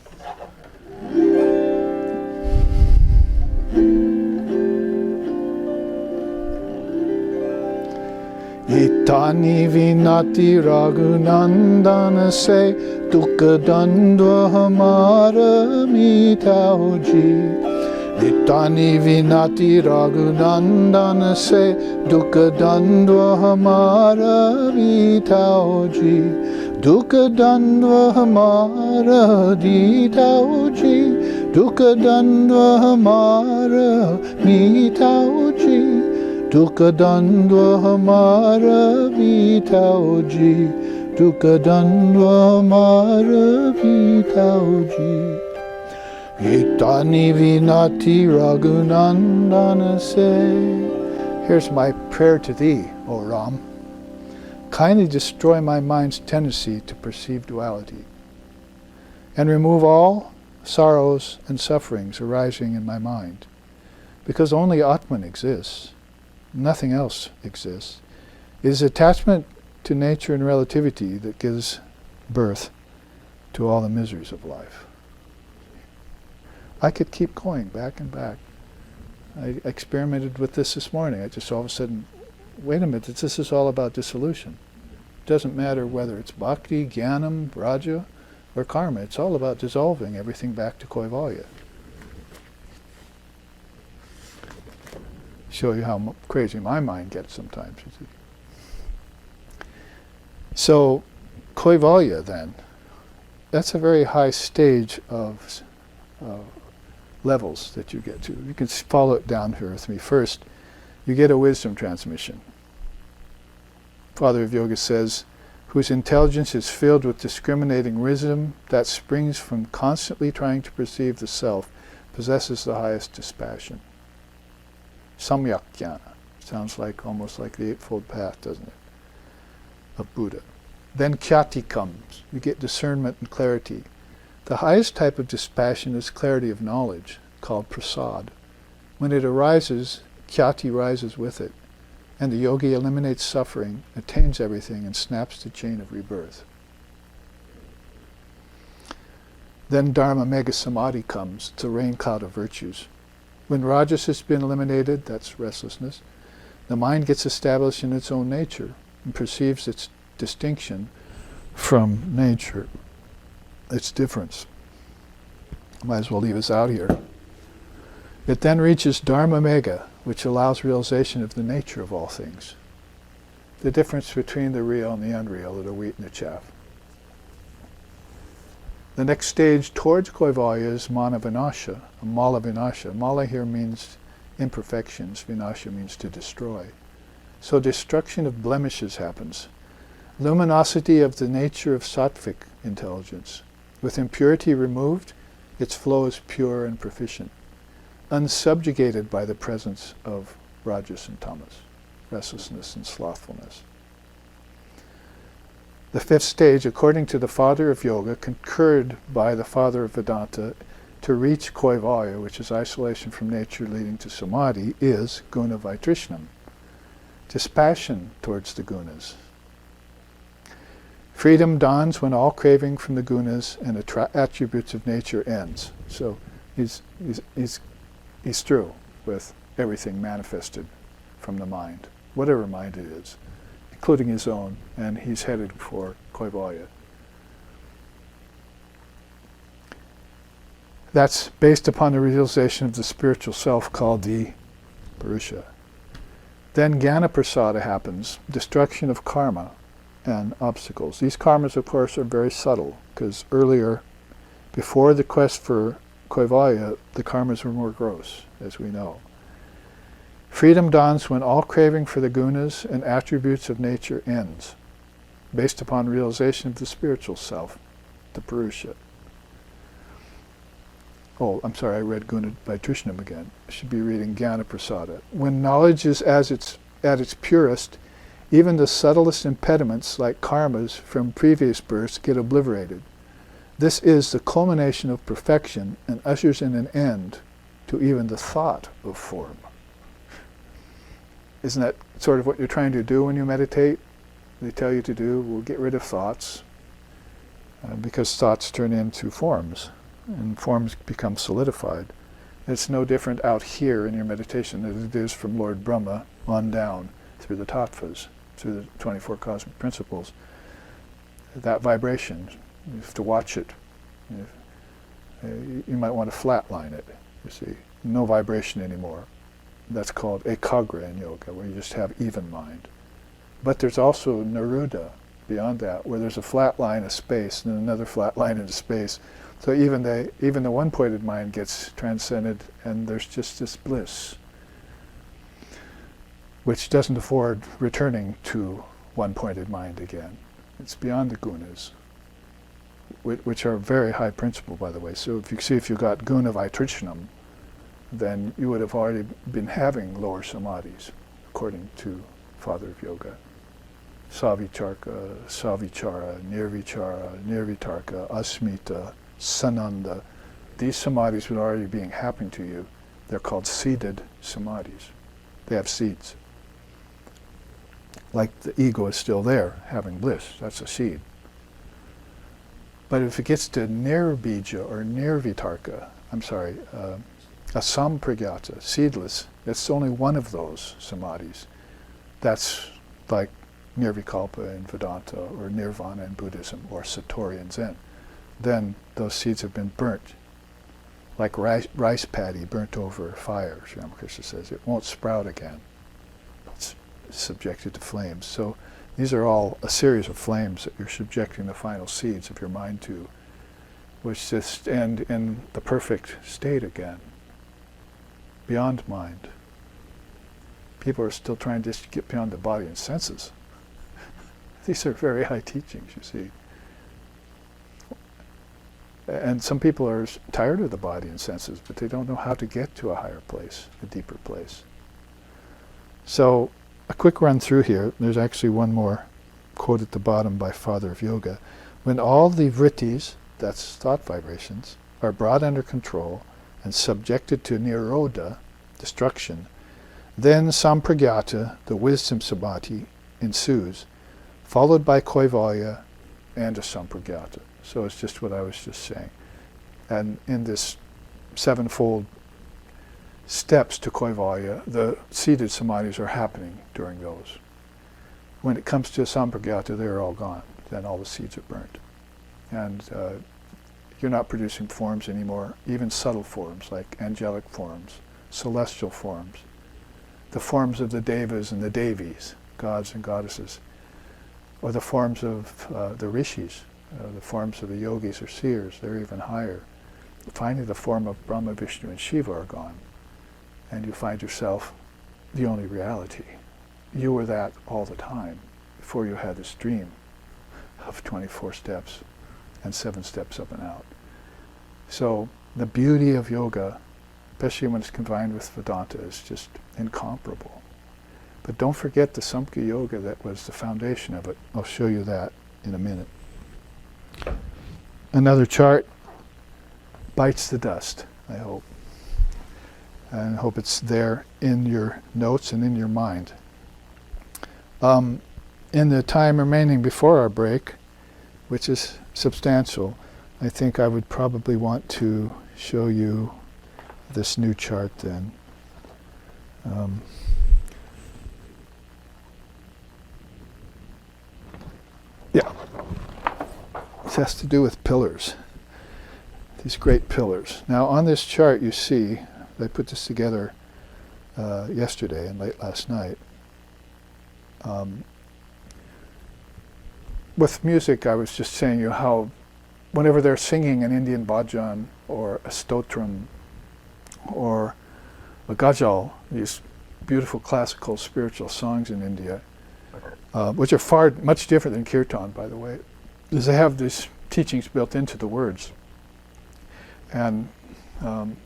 A: Itani vinati raghunandana se dukha dandva hamara mitauji. Itani vinati raghunandana se dukha dandva hamara vitauji, dukha dandva hamara ditauji, dukha dandva hamara mitauji, dukha dandva hamara vitauji, dukha dandva hamara vitauji. Itani vinati raghunandana se. Here's my prayer to thee, O Ram. Kindly destroy my mind's tendency to perceive duality, and remove all sorrows and sufferings arising in my mind, because only Atman exists, nothing else exists. It is attachment to nature and relativity that gives birth to all the miseries of life. I could keep going back and back. I experimented with this morning. I just all of a sudden, wait a minute, this is all about dissolution. It doesn't matter whether it's bhakti, jnanam, raja, or karma. It's all about dissolving everything back to Kaivalya. Show you how crazy my mind gets sometimes. You see. So, Kaivalya then, that's a very high stage of levels that you get to. You can follow it down here with me. First, you get a wisdom transmission. Father of Yoga says, whose intelligence is filled with discriminating wisdom that springs from constantly trying to perceive the self, possesses the highest dispassion. Samyak jnana. Sounds like almost like the Eightfold Path, doesn't it? Of Buddha. Then khyati comes. You get discernment and clarity. The highest type of dispassion is clarity of knowledge, called prasad. When it arises, khyati rises with it, and the yogi eliminates suffering, attains everything, and snaps the chain of rebirth. Then dharma mega samadhi comes, the rain cloud of virtues. When rajas has been eliminated, that's restlessness, the mind gets established in its own nature and perceives its distinction from nature, its difference. Might as well leave us out here. It then reaches Dharma Mega, which allows realization of the nature of all things. The difference between the real and the unreal, or the wheat and the chaff. The next stage towards Kaivalya is Mana Vinasha, Mala Vinasha. Mala here means imperfections, Vinasha means to destroy. So destruction of blemishes happens. Luminosity of the nature of sattvic intelligence. With impurity removed, its flow is pure and proficient, unsubjugated by the presence of rajas and tamas, restlessness and slothfulness. The fifth stage, according to the father of yoga, concurred by the father of Vedanta, to reach Kaivalya, which is isolation from nature leading to samadhi, is guna vaitrishnam, dispassion towards the gunas. Freedom dawns when all craving from the gunas and attributes of nature ends. So he's through with everything manifested from the mind, whatever mind it is, including his own, and he's headed for Kaivalya. That's based upon the realization of the spiritual self called the Purusha. Then Jnana Prasada happens, destruction of karma and obstacles. These karmas, of course, are very subtle, because earlier, before the quest for Kaivalya, the karmas were more gross, as we know. Freedom dawns when all craving for the gunas and attributes of nature ends, based upon realization of the spiritual self, the Purusha. Oh, I'm sorry, I read Guna Vaitrishnam again. I should be reading Jnana Prasada. When knowledge is at its purest, even the subtlest impediments, like karmas from previous births, get obliterated. This is the culmination of perfection and ushers in an end to even the thought of form. Isn't that sort of what you're trying to do when you meditate? They tell you to do, well, get rid of thoughts, because thoughts turn into forms, and forms become solidified. It's no different out here in your meditation as it is from Lord Brahma on down through the tattvas, through the 24 cosmic principles. That vibration, you have to watch it. You might want to flatline it, you see. No vibration anymore. That's called ekagra in yoga, where you just have even mind. But there's also niruddha beyond that, where there's a flat line of space and another flat line into space. So even the one-pointed mind gets transcended, and there's just this bliss, which doesn't afford returning to one-pointed mind again. It's beyond the gunas, which are a very high principle, by the way. So if you got guna vaitrishnam, then you would have already been having lower samadhis, according to Father of Yoga. Savicharka, savichara, nirvichara, nirvitarka, asmita, sananda. These samadhis would already be happening to you. They're called seeded samadhis. They have seeds. Like the ego is still there, having bliss. That's a seed. But if it gets to nirbija or nirvitarka, asampragyata, seedless, it's only one of those samadhis. That's like nirvikalpa in Vedanta, or nirvana in Buddhism, or satori in Zen. Then those seeds have been burnt, like rice paddy burnt over fire, Sri Ramakrishna says. It won't sprout again. It's subjected to flames. So these are all a series of flames that you're subjecting the final seeds of your mind to, which just end in the perfect state again, beyond mind. People are still trying to just get beyond the body and senses. These are very high teachings, you see. And some people are tired of the body and senses, but they don't know how to get to a higher place, a deeper place. So, a quick run through here. There's actually one more quote at the bottom by Father of Yoga. When all the vrittis, that's thought vibrations, are brought under control and subjected to nirodha, destruction, then sampragyata, the wisdom samadhi, ensues, followed by Kaivalya and a sampragyata. So it's just what I was just saying. And in this sevenfold steps to Kaivalya, the seated samadhis are happening during those. When it comes to Sampragyata, they're all gone. Then all the seeds are burnt. And you're not producing forms anymore, even subtle forms like angelic forms, celestial forms, the forms of the devas and the devis, gods and goddesses, or the forms of the rishis, the forms of the yogis or seers, they're even higher. Finally, the form of Brahma, Vishnu, and Shiva are gone, and you find yourself the only reality. You were that all the time before you had this dream of 24 steps and 7 steps up and out. So the beauty of yoga, especially when it's combined with Vedanta, is just incomparable. But don't forget the Samkhya Yoga that was the foundation of it. I'll show you that in a minute. Another chart bites the dust, I hope. And I hope it's there in your notes and in your mind. In the time remaining before our break, which is substantial, I think I would probably want to show you this new chart then. Yeah, this has to do with pillars, these great pillars. Now on this chart you see, I put this together yesterday and late last night. With music, I was just saying you how whenever they're singing an Indian bhajan or a stotram or a ghazal, these beautiful classical spiritual songs in India, which are much different than kirtan, by the way, is they have these teachings built into the words. And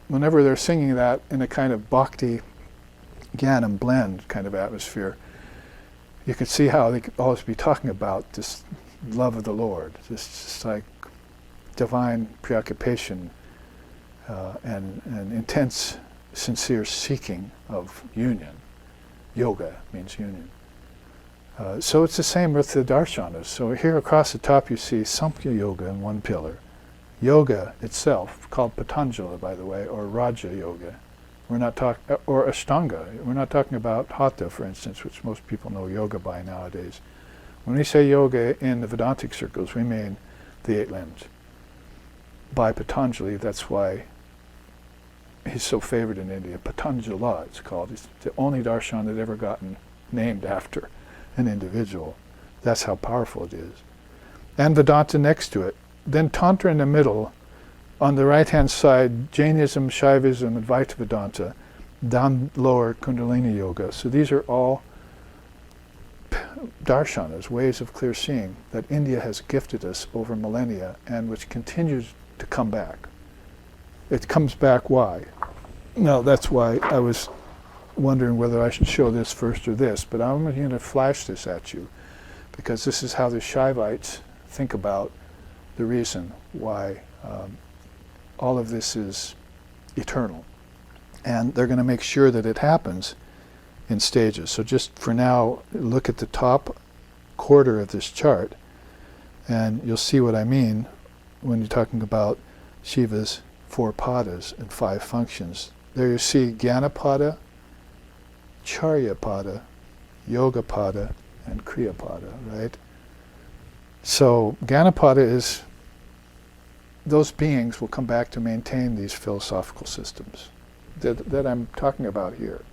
A: whenever they're singing that in a kind of bhakti, jnanam blend kind of atmosphere, you could see how they could always be talking about this love of the Lord, this like divine preoccupation and intense, sincere seeking of union. Yoga means union. So it's the same with the darshanas. So here across the top you see Samkhya Yoga in one pillar. Yoga itself, called Patanjala, by the way, or Raja Yoga. We're not talking, or Ashtanga. We're not talking about Hatha, for instance, which most people know yoga by nowadays. When we say yoga in the Vedantic circles, we mean the 8 limbs. By Patanjali, that's why he's so favored in India. Patanjala, it's called. It's the only darshan that ever gotten named after an individual. That's how powerful it is. And Vedanta next to it. Then Tantra in the middle. On the right-hand side, Jainism, Shaivism, Advaita Vedanta, down lower Kundalini Yoga. So these are all darshanas, ways of clear seeing, that India has gifted us over millennia and which continues to come back. It comes back why? Now that's why I was wondering whether I should show this first or this, but I'm going to flash this at you because this is how the Shaivites think about the reason why all of this is eternal. And they're going to make sure that it happens in stages. So just for now, look at the top quarter of this chart, and you'll see what I mean when you're talking about Shiva's 4 padas and 5 functions. There you see Gyanapada, Charyapada, Yogapada, and Kriyapada, right? So Gyanapada is those beings will come back to maintain these philosophical systems that I'm talking about here.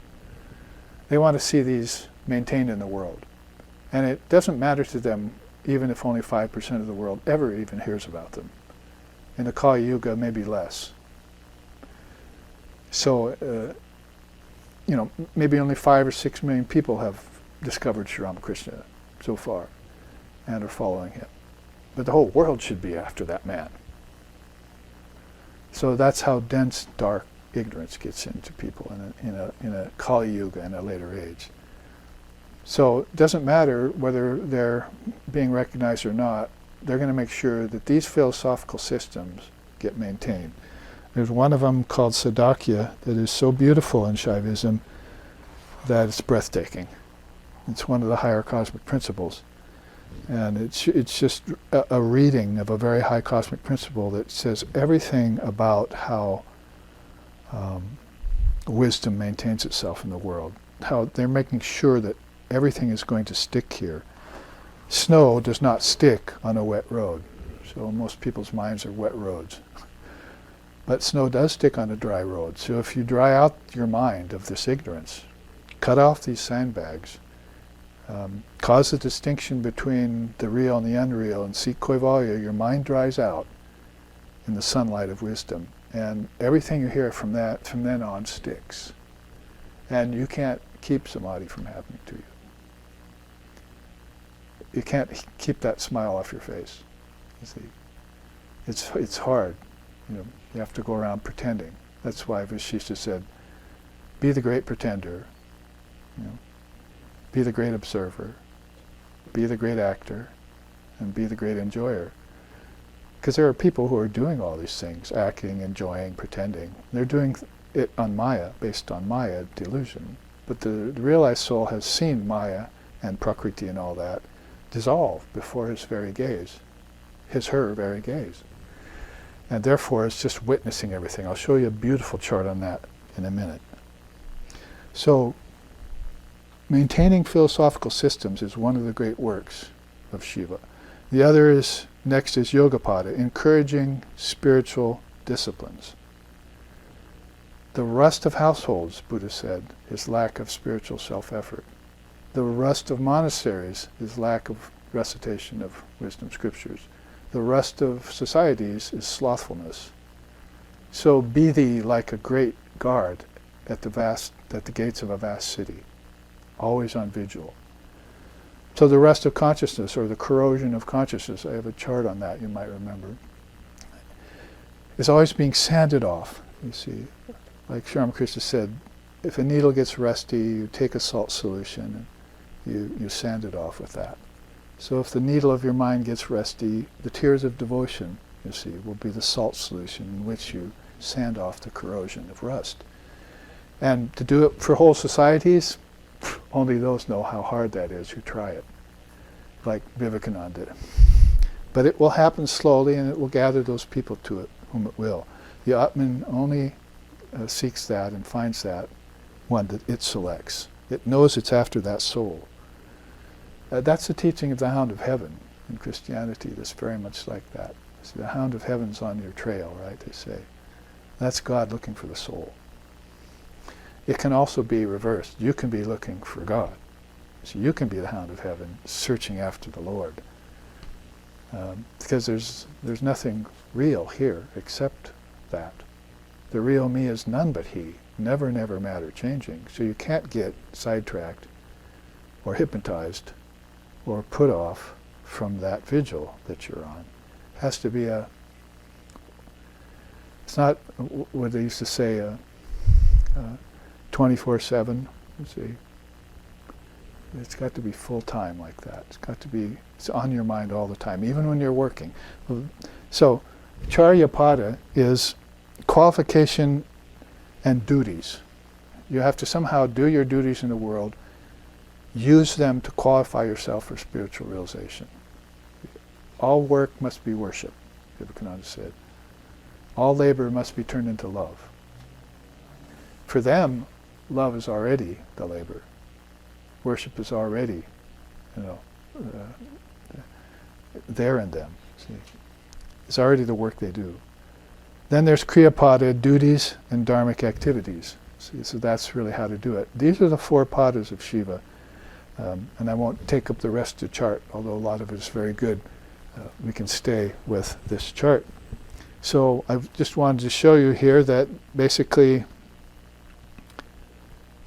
A: They want to see these maintained in the world. And it doesn't matter to them even if only 5% of the world ever even hears about them. In the Kali Yuga, maybe less. So, maybe only 5 or 6 million people have discovered Sri Ramakrishna so far and are following him. But the whole world should be after that man. So that's how dense, dark ignorance gets into people in a Kali Yuga in a later age. So it doesn't matter whether they're being recognized or not, they're going to make sure that these philosophical systems get maintained. There's one of them called Sadakya that is so beautiful in Shaivism that it's breathtaking. It's one of the higher cosmic principles. And it's just a reading of a very high cosmic principle that says everything about how wisdom maintains itself in the world. How they're making sure that everything is going to stick here. Snow does not stick on a wet road. So most people's minds are wet roads. But snow does stick on a dry road. So if you dry out your mind of this ignorance, cut off these sandbags, cause a distinction between the real and the unreal, and seek Kaivalya, your mind dries out in the sunlight of wisdom. And everything you hear from then on sticks. And you can't keep samadhi from happening to you. You can't keep that smile off your face. You see, it's hard. You have to go around pretending. That's why Vashishtha said, be the great pretender, be the great observer, be the great actor, and be the great enjoyer. Because there are people who are doing all these things, acting, enjoying, pretending. They're doing it on Maya, based on Maya delusion. But the realized soul has seen Maya and Prakriti and all that dissolve before his very gaze, her very gaze. And therefore it's just witnessing everything. I'll show you a beautiful chart on that in a minute. So, maintaining philosophical systems is one of the great works of Shiva. The other is, next is Yogapada, encouraging spiritual disciplines. The rust of households, Buddha said, is lack of spiritual self-effort. The rust of monasteries is lack of recitation of wisdom scriptures. The rust of societies is slothfulness. So be thee like a great guard at the gates of a vast city, always on vigil. So the rust of consciousness, or the corrosion of consciousness, I have a chart on that you might remember, is always being sanded off, you see. Like Sri Ramakrishna said, if a needle gets rusty, you take a salt solution and you sand it off with that. So if the needle of your mind gets rusty, the tears of devotion, you see, will be the salt solution in which you sand off the corrosion of rust. And to do it for whole societies, only those know how hard that is who try it, like Vivekananda did. But it will happen slowly, and it will gather those people to it, whom it will. The Atman only seeks that and finds that one that it selects. It knows it's after that soul. That's the teaching of the Hound of Heaven in Christianity. That's very much like that. See, the Hound of Heaven's on your trail, right, they say. That's God looking for the soul. It can also be reversed. You can be looking for God. So you can be the Hound of Heaven, searching after the Lord. Because there's nothing real here except that. The real me is none but He, never, never matter changing. So you can't get sidetracked or hypnotized or put off from that vigil that you're on. It has to be it's not what they used to say, 24/7, you see. It's got to be full-time like that. It's on your mind all the time, even when you're working. So, Charyapada is qualification and duties. You have to somehow do your duties in the world, use them to qualify yourself for spiritual realization. All work must be worship, Vivekananda said. All labor must be turned into love. For them, love is already the labor. Worship is already, there in them. See? It's already the work they do. Then there's Kriyapada, duties and dharmic activities. See, so that's really how to do it. These are the 4 padas of Shiva. And I won't take up the rest of the chart, although a lot of it is very good. We can stay with this chart. So I just wanted to show you here that basically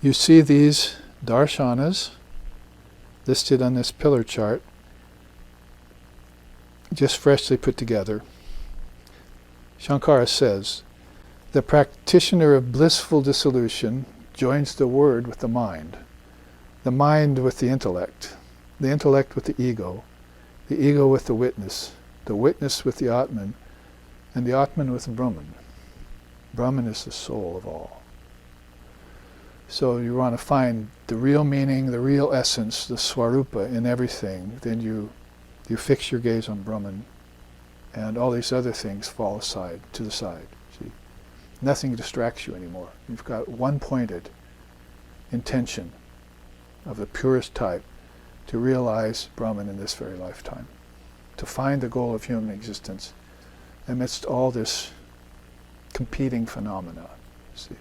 A: you see these darshanas listed on this pillar chart, just freshly put together. Shankara says, the practitioner of blissful dissolution joins the word with the mind with the intellect with the ego with the witness with the Atman, and the Atman with Brahman. Brahman is the soul of all. So you want to find the real meaning, the real essence, the swarupa in everything. Then you fix your gaze on Brahman, and all these other things fall aside, to the side. See? Nothing distracts you anymore. You've got one pointed intention of the purest type to realize Brahman in this very lifetime, to find the goal of human existence amidst all this competing phenomena. See,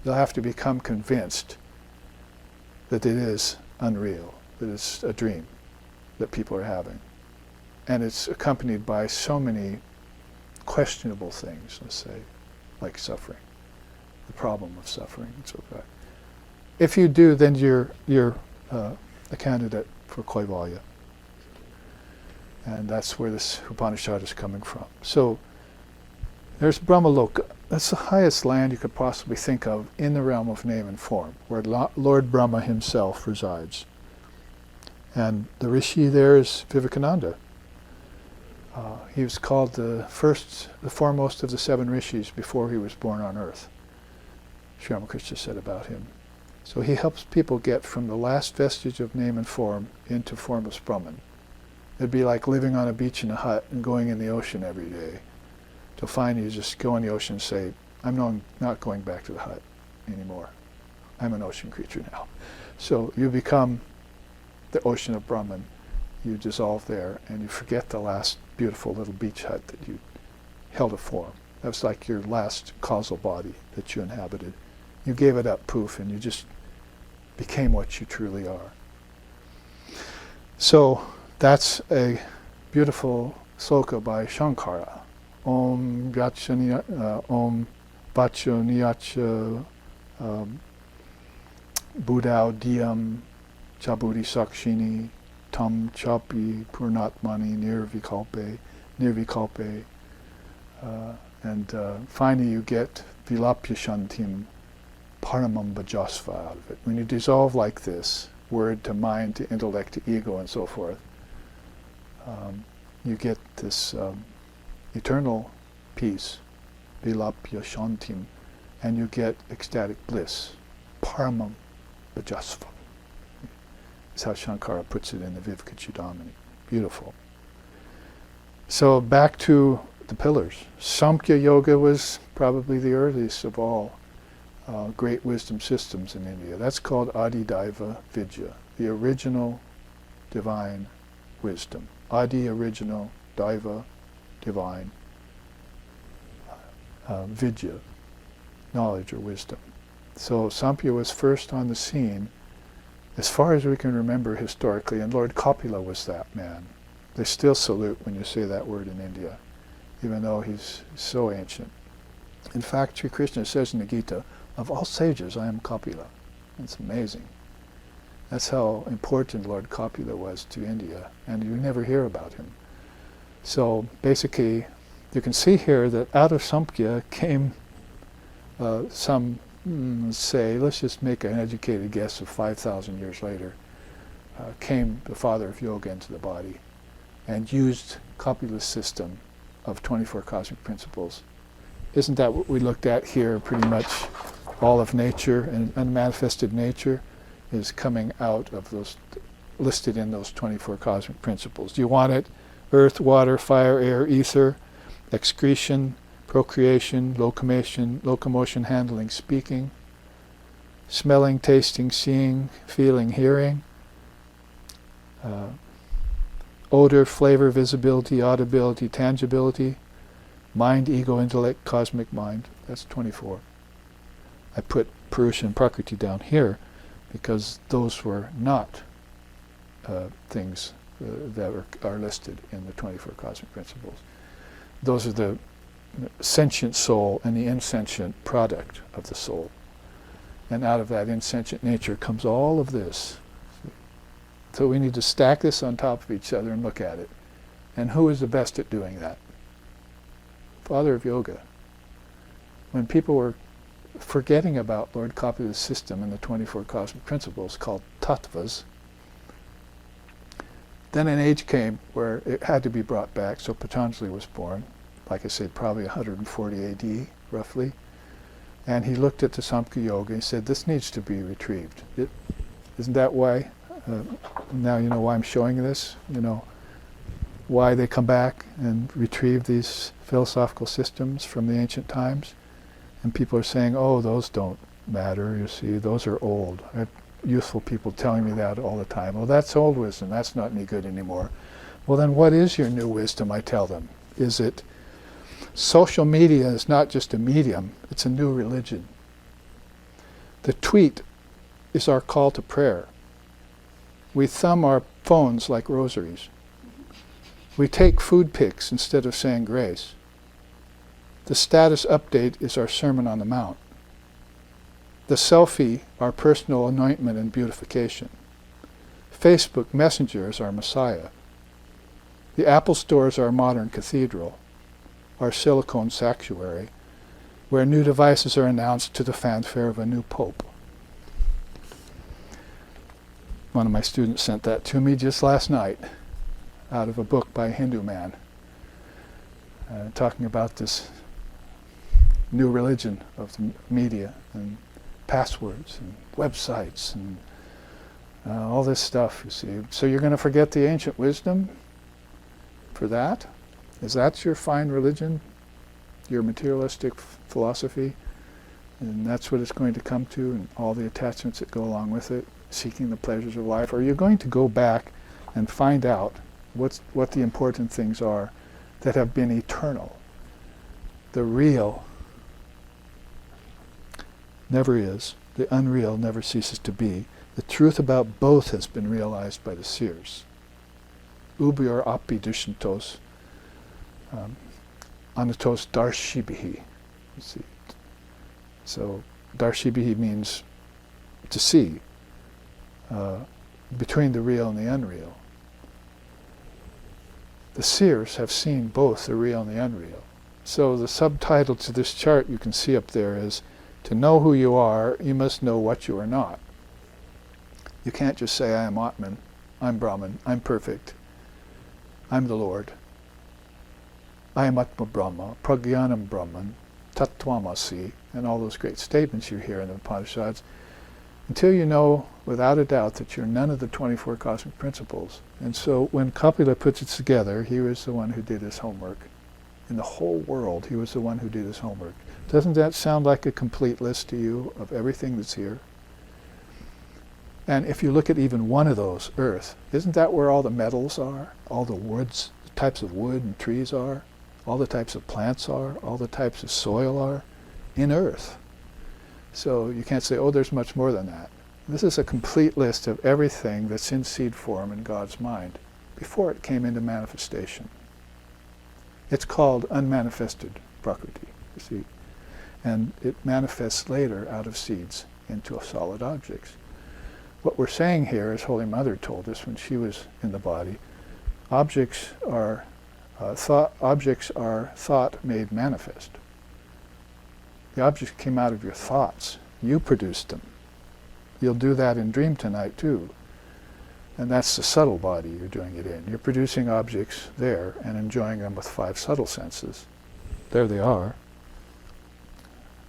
A: you'll have to become convinced that it is unreal, that it's a dream that people are having. And it's accompanied by so many questionable things, let's say, like suffering, the problem of suffering and so forth. If you do, then you're a candidate for Kaivalya. And that's where this Upanishad is coming from. So there's Brahmaloka. That's the highest land you could possibly think of in the realm of name and form, where Lord Brahma himself resides. And the rishi there is Vivekananda. He was called the foremost of the 7 rishis before he was born on earth. Sri Ramakrishna said about him. So he helps people get from the last vestige of name and form into formless Brahman. It'd be like living on a beach in a hut and going in the ocean every day. To find you just go in the ocean and say, I'm not going back to the hut anymore. I'm an ocean creature now. So you become the ocean of Brahman. You dissolve there and you forget the last beautiful little beach hut that you held a form. That was like your last causal body that you inhabited. You gave it up, poof, and you just became what you truly are. So that's a beautiful sloka by Shankara. Om Vacho Niyacha Budao Diyam Chabudi Sakshini Tam Chapi Purnatmani Nirvikalpe. And finally you get Vilapya Shantim Paramam Bhajasva out of it. When you dissolve like this, word to mind to intellect to ego and so forth, you get this eternal peace, Vilapya Shantim, and you get ecstatic bliss, Paramam Bhajasva. That's how Shankara puts it in the Vivekachudamani. Beautiful. So back to the pillars. Samkhya Yoga was probably the earliest of all great wisdom systems in India. That's called Adidaiva Vidya, the original divine wisdom. Adi, original, Daiva, divine, Vidya, knowledge or wisdom. So Samkhya was first on the scene, as far as we can remember historically, and Lord Kapila was that man. They still salute when you say that word in India, even though he's so ancient. In fact, Sri Krishna says in the Gita, of all sages, I am Kapila. It's amazing. That's how important Lord Kapila was to India, and you never hear about him. So basically, you can see here that out of Samkhya came let's just make an educated guess of 5,000 years later, came the father of yoga into the body and used Kapila's system of 24 cosmic principles. Isn't that what we looked at here? Pretty much all of nature and unmanifested nature is coming out of those, listed in those 24 cosmic principles. Do you want it? Earth, water, fire, air, ether, excretion, procreation, locomotion, handling, speaking, smelling, tasting, seeing, feeling, hearing, odor, flavor, visibility, audibility, tangibility, mind, ego, intellect, cosmic mind. That's 24. I put Purusha and Prakriti down here because those were not things that are listed in the 24 cosmic principles. Those are the sentient soul and the insentient product of the soul. And out of that insentient nature comes all of this. So we need to stack this on top of each other and look at it. And who is the best at doing that? Father of yoga. When people were forgetting about Lord Kapila's system and the 24 cosmic principles called tattvas, then an age came where it had to be brought back, so Patanjali was born, like I said, probably 140 AD, roughly. And he looked at the Samkhya Yoga and said, this needs to be retrieved. Isn't that why? Now you know why I'm showing this? You know why they come back and retrieve these philosophical systems from the ancient times? And people are saying, oh, those don't matter, you see, those are old. I have youthful people telling me that all the time. Well, that's old wisdom, that's not any good anymore. Well, then what is your new wisdom, I tell them? Is it social media is not just a medium, it's a new religion. The tweet is our call to prayer. We thumb our phones like rosaries. We take food pics instead of saying grace. The status update is our Sermon on the Mount. The selfie, our personal anointment and beautification. Facebook Messenger is our Messiah. The Apple Store is our modern cathedral, our silicone sanctuary, where new devices are announced to the fanfare of a new pope. One of my students sent that to me just last night, out of a book by a Hindu man, talking about this new religion of the media and passwords and websites and all this stuff, you see. So you're going to forget the ancient wisdom for that? Is that your fine religion, your materialistic philosophy? And that's what it's going to come to, and all the attachments that go along with it, seeking the pleasures of life? Or are you going to go back and find out what the important things are that have been eternal? The real never is. The unreal never ceases to be. The truth about both has been realized by the seers. Ubior api dushantos, anatos darshibihi. You see. So darshibihi means to see, between the real and the unreal. The seers have seen both the real and the unreal. So the subtitle to this chart you can see up there is, to know who you are, you must know what you are not. You can't just say, I am Atman, I'm Brahman, I'm perfect, I'm the Lord. I am Atma Brahma, Pragyanam Brahman, Tattvamasi, and all those great statements you hear in the Upanishads, until you know without a doubt that you're none of the 24 cosmic principles. And so when Kapila puts it together, he was the one who did his homework. In the whole world, he was the one who did his homework. Doesn't that sound like a complete list to you of everything that's here? And if you look at even one of those, Earth, isn't that where all the metals are? All the woods, the types of wood and trees are? All the types of plants are? All the types of soil are? In Earth. So you can't say, oh, there's much more than that. This is a complete list of everything that's in seed form in God's mind before it came into manifestation. It's called unmanifested Prakriti, you see. And it manifests later out of seeds into solid objects. What we're saying here, as Holy Mother told us when she was in the body, objects are thought made manifest. The objects came out of your thoughts. You produced them. You'll do that in dream tonight too. And that's the subtle body you're doing it in. You're producing objects there and enjoying them with 5 subtle senses. There they are.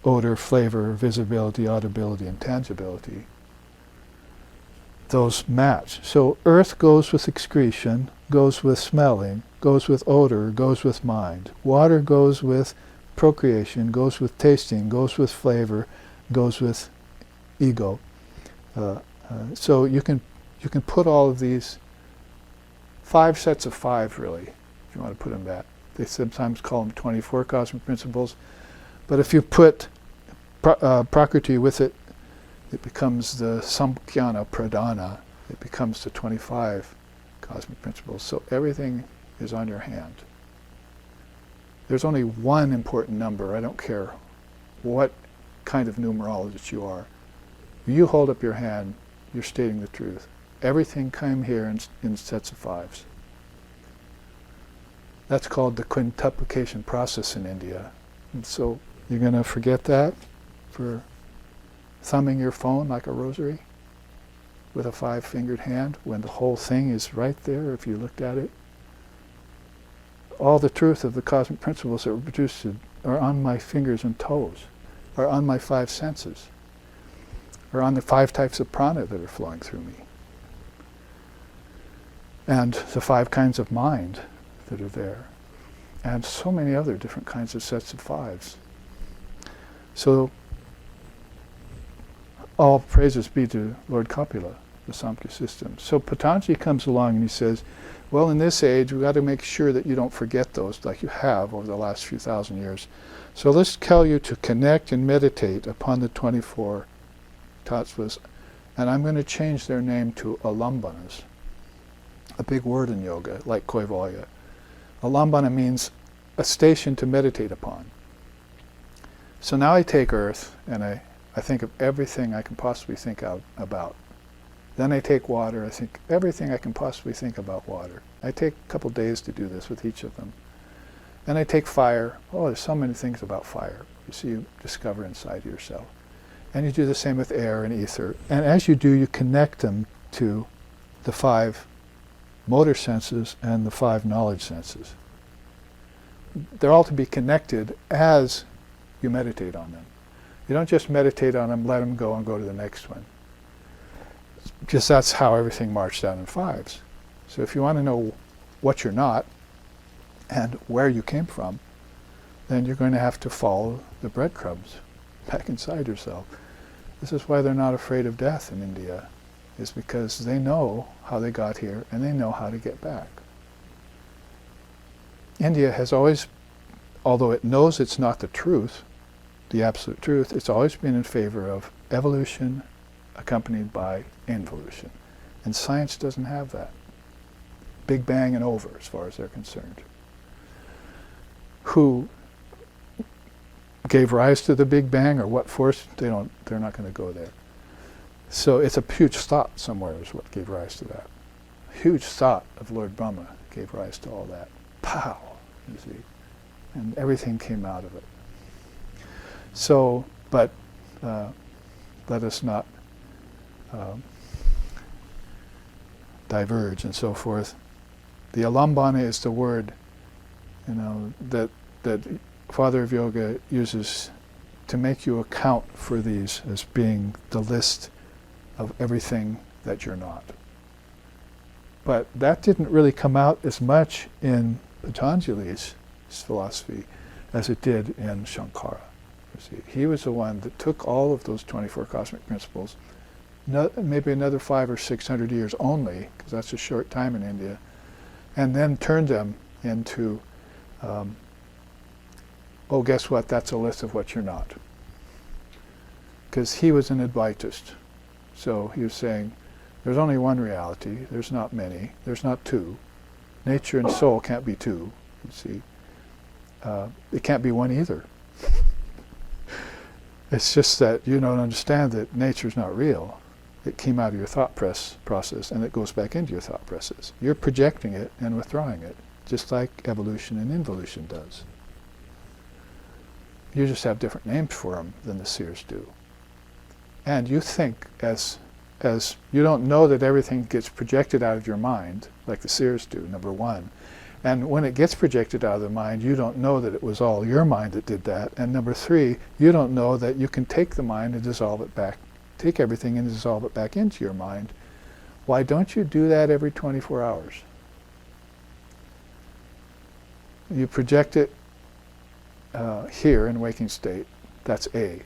A: Odor, flavor, visibility, audibility, and tangibility. Those match. So earth goes with excretion, goes with smelling, goes with odor, goes with mind. Water goes with procreation, goes with tasting, goes with flavor, goes with ego. So you can put all of these 5 sets of 5, really, if you want to put them that. They sometimes call them 24 cosmic principles. But if you put Prakriti with it, it becomes the Samkhya Pradhana. It becomes the 25 cosmic principles. So everything is on your hand. There's only one important number. I don't care what kind of numerologist you are. You hold up your hand, you're stating the truth. Everything came here in sets of 5s. That's called the quintuplication process in India. And so you're going to forget that for thumbing your phone like a rosary with a 5-fingered hand when the whole thing is right there if you looked at it? All the truth of the cosmic principles that were produced are on my fingers and toes, are on my 5 senses, are on the 5 types of prana that are flowing through me, and the 5 kinds of mind that are there, and so many other different kinds of sets of 5s. So all praises be to Lord Kapila, the Samkhya system. So Patanjali comes along and he says, well, in this age, we've got to make sure that you don't forget those like you have over the last few thousand years. So let's tell you to connect and meditate upon the 24 tattvas, and I'm going to change their name to alambanas, a big word in yoga, like Kaivalya. Alambana means a station to meditate upon. So now I take earth, and I think of everything I can possibly think about. Then I take water, I think everything I can possibly think about water. I take a couple days to do this with each of them. Then I take fire. Oh, there's so many things about fire. You see, you discover inside yourself. And you do the same with air and ether. And as you do, you connect them to the 5 motor senses and the 5 knowledge senses. They're all to be connected as you meditate on them. You don't just meditate on them, let them go and go to the next one. Because that's how everything marched down in 5s. So if you want to know what you're not and where you came from, then you're going to have to follow the breadcrumbs back inside yourself. This is why they're not afraid of death in India, is because they know how they got here and they know how to get back. India has always, although it knows it's not the truth, the absolute truth, it's always been in favor of evolution accompanied by involution. And science doesn't have that. Big Bang and over, as far as they're concerned. Who gave rise to the Big Bang, or what force? They're not going to go there. So it's a huge thought somewhere is what gave rise to that. A huge thought of Lord Brahma gave rise to all that. Pow, you see. And everything came out of it. So, but let us not diverge and so forth. The alambana is the word, that Father of Yoga uses to make you account for these as being the list of everything that you're not. But that didn't really come out as much in Patanjali's philosophy as it did in Shankara. You see, he was the one that took all of those 24 cosmic principles, maybe another 500 or 600 years only, because that's a short time in India, and then turned them into, oh, guess what? That's a list of what you're not. Because he was an Advaitist. So he was saying, there's only one reality, there's not many, there's not two. Nature and soul can't be two, you see. It can't be one either. It's just that you don't understand that nature's not real. It came out of your thought process and it goes back into your thought process. You're projecting it and withdrawing it, just like evolution and involution does. You just have different names for them than the seers do. And you think as you don't know that everything gets projected out of your mind, like the seers do, number one. And when it gets projected out of the mind, you don't know that it was all your mind that did that. And number three, you don't know that you can take the mind and dissolve it back, take everything and dissolve it back into your mind. Why don't you do that every 24 hours? You project it here in waking state, that's A.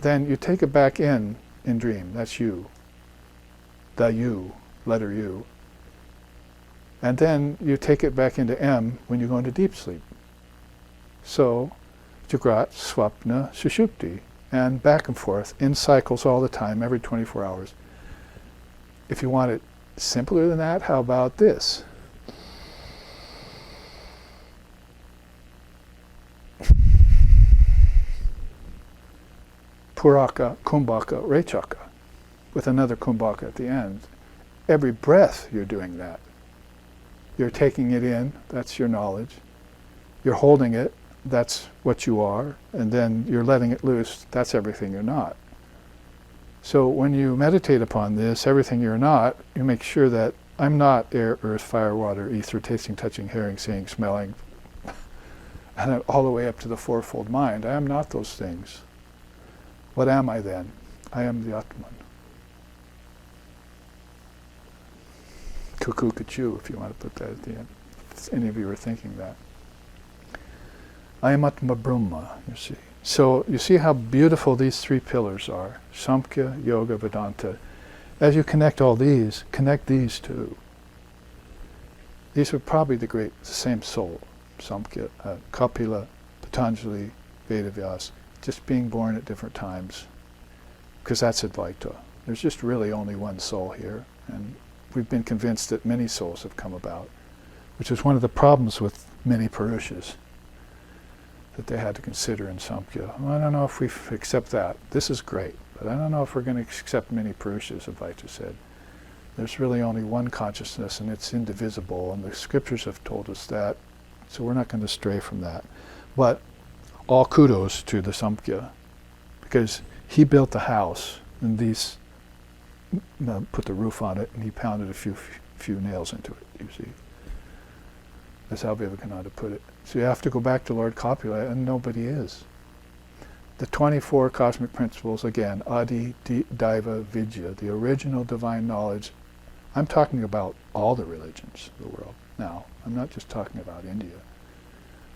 A: Then you take it back in dream, that's you. The you, letter U. And then you take it back into M when you go into deep sleep. So, Jagrat, Swapna, Sushupti, and back and forth in cycles all the time, every 24 hours. If you want it simpler than that, how about this? Puraka, Kumbhaka, Rechaka, with another Kumbhaka at the end. Every breath you're doing that. You're taking it in, that's your knowledge. You're holding it, that's what you are. And then you're letting it loose, that's everything you're not. So when you meditate upon this, everything you're not, you make sure that I'm not air, earth, fire, water, ether, tasting, touching, hearing, seeing, smelling, and all the way up to the fourfold mind. I am not those things. What am I then? I am the Atman. Cuckoo, kachu, if you want to put that at the end. If any of you are thinking that. I am Atma Brahma, you see. So you see how beautiful these three pillars are: Samkhya, Yoga, Vedanta. As you connect all these, connect these too. These are probably the same soul: Samkhya, Kapila, Patanjali, Vedavyas, just being born at different times, because that's Advaita. There's just really only one soul here, and we've been convinced that many souls have come about, which is one of the problems with many Purushas that they had to consider in Samkhya. Well, I don't know if we accept that. This is great, but I don't know if we're going to accept many Purushas, Advaita said. There's really only one consciousness, and it's indivisible, and the scriptures have told us that, so we're not going to stray from that. But all kudos to the Samkhya, because he built the house, and these put the roof on it, and he pounded a few nails into it, you see. That's how Vivekananda put it. So you have to go back to Lord Kapila, and nobody is. The 24 cosmic principles, again, Adi, Daiva, Vidya, the original divine knowledge. I'm talking about all the religions of the world now. I'm not just talking about India.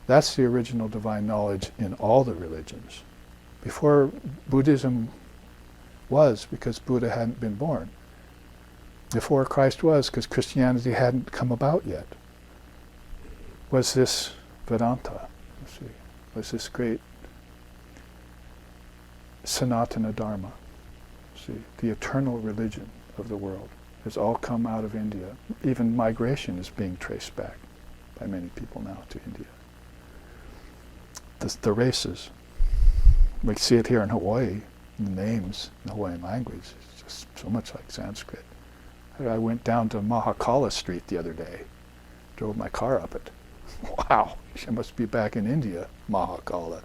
A: That's the original divine knowledge in all the religions. Before Buddhism was, because Buddha hadn't been born. Before Christ was, because Christianity hadn't come about yet. Was this Vedanta, you see, was this great Sanatana Dharma, see, the eternal religion of the world, has all come out of India. Even migration is being traced back by many people now to India. The races, we see it here in Hawaii, the names in the Hawaiian language, it's just so much like Sanskrit. I went down to Mahakala Street the other day, drove my car up it. Wow, she must be back in India, Mahakala.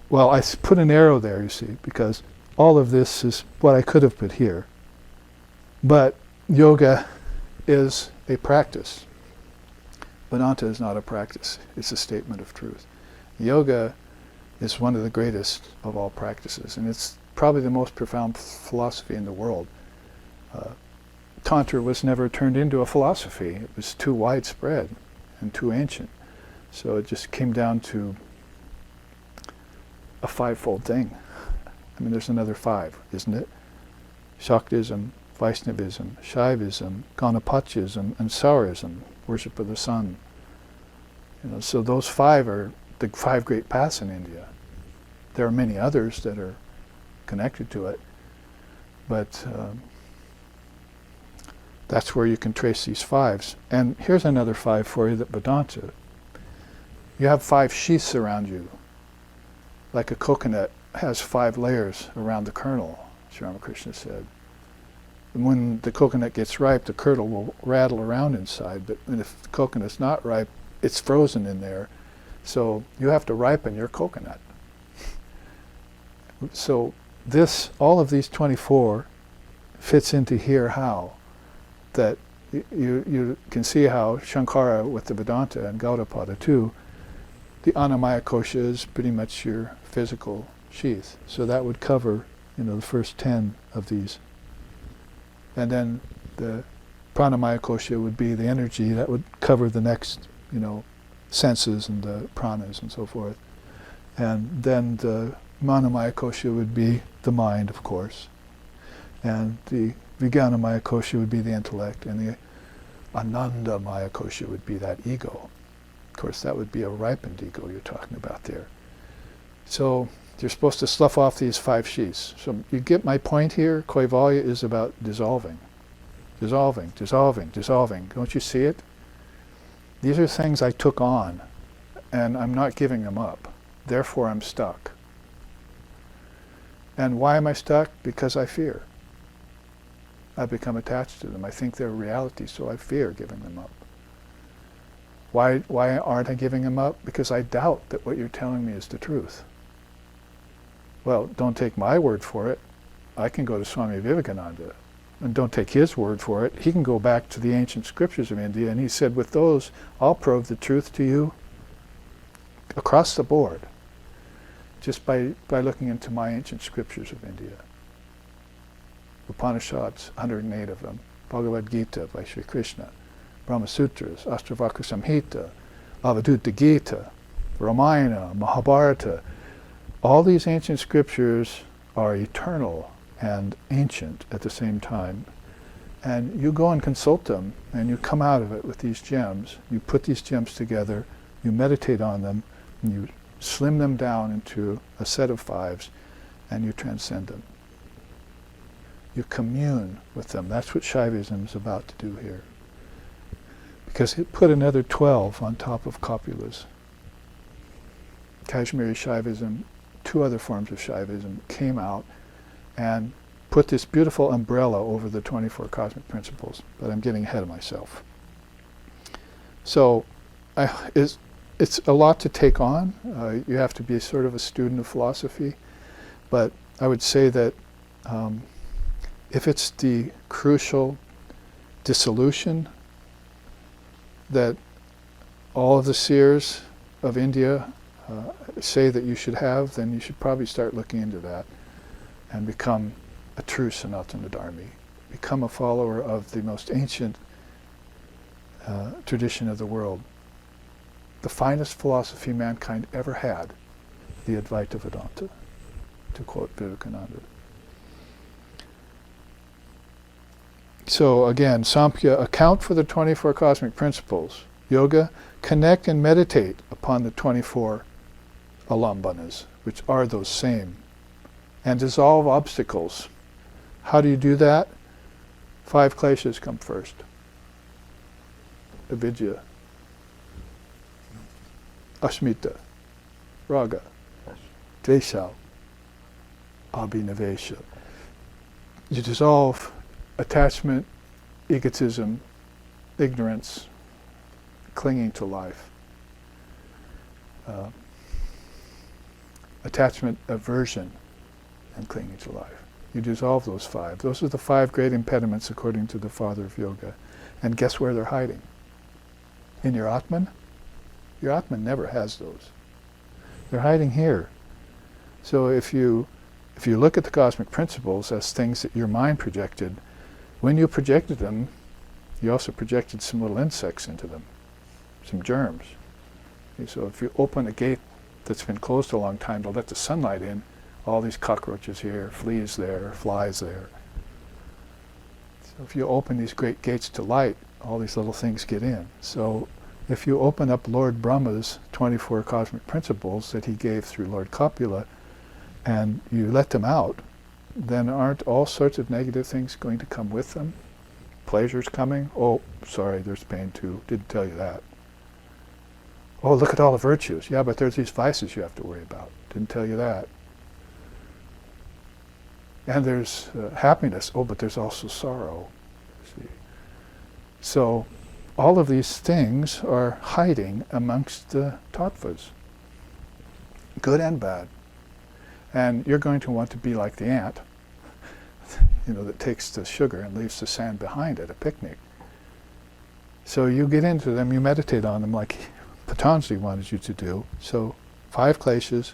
A: Well, I put an arrow there, you see, because all of this is what I could have put here. But yoga is a practice. Vedanta is not a practice, it's a statement of truth. Yoga is one of the greatest of all practices, and it's probably the most profound philosophy in the world. Tantra was never turned into a philosophy. It was too widespread and too ancient. So it just came down to a fivefold thing. I mean, there's another five, isn't it? Shaktism, Vaishnavism, Shaivism, Ganapatiyism, and Saurism, worship of the sun. You know, so those five are the five great paths in India. There are many others that are connected to it, but that's where you can trace these fives. And here's another five for you that Vedanta. You have five sheaths around you, like a coconut has 5 layers around the kernel, Sri Ramakrishna said. And when the coconut gets ripe, the kernel will rattle around inside, but if the coconut's not ripe, it's frozen in there. So you have to ripen your coconut. So this, all of these 24 fits into here how? That you can see how Shankara with the Vedanta and Gaudapada too, the Annamaya Kosha is pretty much your physical sheath. So that would cover, the first 10 of these. And then the Pranamaya Kosha would be the energy that would cover the next, senses and the pranas and so forth. And then the Manomaya Kosha would be the mind, of course. And the Vijnanamaya Kosha would be the intellect, and the Anandamaya Kosha would be that ego. Of course, that would be a ripened ego you're talking about there. So you're supposed to slough off these 5 sheaths. So you get my point here? Kaivalya is about dissolving. Dissolving, dissolving, dissolving. Don't you see it? These are things I took on, and I'm not giving them up. Therefore, I'm stuck. And why am I stuck? Because I fear. I've become attached to them. I think they're reality, so I fear giving them up. Why aren't I giving them up? Because I doubt that what you're telling me is the truth. Well, don't take my word for it. I can go to Swami Vivekananda. And don't take his word for it. He can go back to the ancient scriptures of India, and he said, with those, I'll prove the truth to you across the board, just by looking into my ancient scriptures of India. Upanishads, 108 of them, Bhagavad Gita by Sri Krishna, Brahma Sutras, Ashtavakra Samhita, Avadutta Gita, Ramayana, Mahabharata. All these ancient scriptures are eternal and ancient at the same time. And you go and consult them, and you come out of it with these gems. You put these gems together, you meditate on them, and you slim them down into a set of fives, and you transcend them. You commune with them. That's what Shaivism is about to do here. Because it put another 12 on top of Kopula's. Kashmiri Shaivism, 2 other forms of Shaivism came out and put this beautiful umbrella over the 24 cosmic principles. But I'm getting ahead of myself. So it's a lot to take on. You have to be sort of a student of philosophy. But I would say that if it's the crucial dissolution that all of the seers of India say that you should have, then you should probably start looking into that and become a true Sanatana Dharmi. Become a follower of the most ancient tradition of the world. The finest philosophy mankind ever had, the Advaita Vedanta, to quote Vivekananda. So again, Samkhya, account for the 24 cosmic principles. Yoga, connect and meditate upon the 24 alambanas, which are those same. And dissolve obstacles. How do you do that? 5 kleshas come first. Avidya, Asmita, Raga, Dvesha, Abhinavesha. You dissolve attachment, egotism, ignorance, clinging to life. Attachment, aversion, and clinging to life. You dissolve those 5. Those are the 5 great impediments according to the father of yoga. And guess where they're hiding? In your Atman? Your Atman never has those. They're hiding here. So if you look at the cosmic principles as things that your mind projected, when you projected them, you also projected some little insects into them, some germs. Okay, so if you open a gate that's been closed a long time to let the sunlight in, all these cockroaches here, fleas there, flies there. So if you open these great gates to light, all these little things get in. So if you open up Lord Brahma's 24 cosmic principles that he gave through Lord Kopula, and you let them out, then aren't all sorts of negative things going to come with them? Pleasure's coming? Oh, sorry, there's pain too. Didn't tell you that. Oh, look at all the virtues. Yeah, but there's these vices you have to worry about. Didn't tell you that. And there's happiness. Oh, but there's also sorrow. See? So all of these things are hiding amongst the tattvas, good and bad. And you're going to want to be like the ant, that takes the sugar and leaves the sand behind at a picnic. So you get into them, you meditate on them like Patanjali wanted you to do. So 5 kleshas,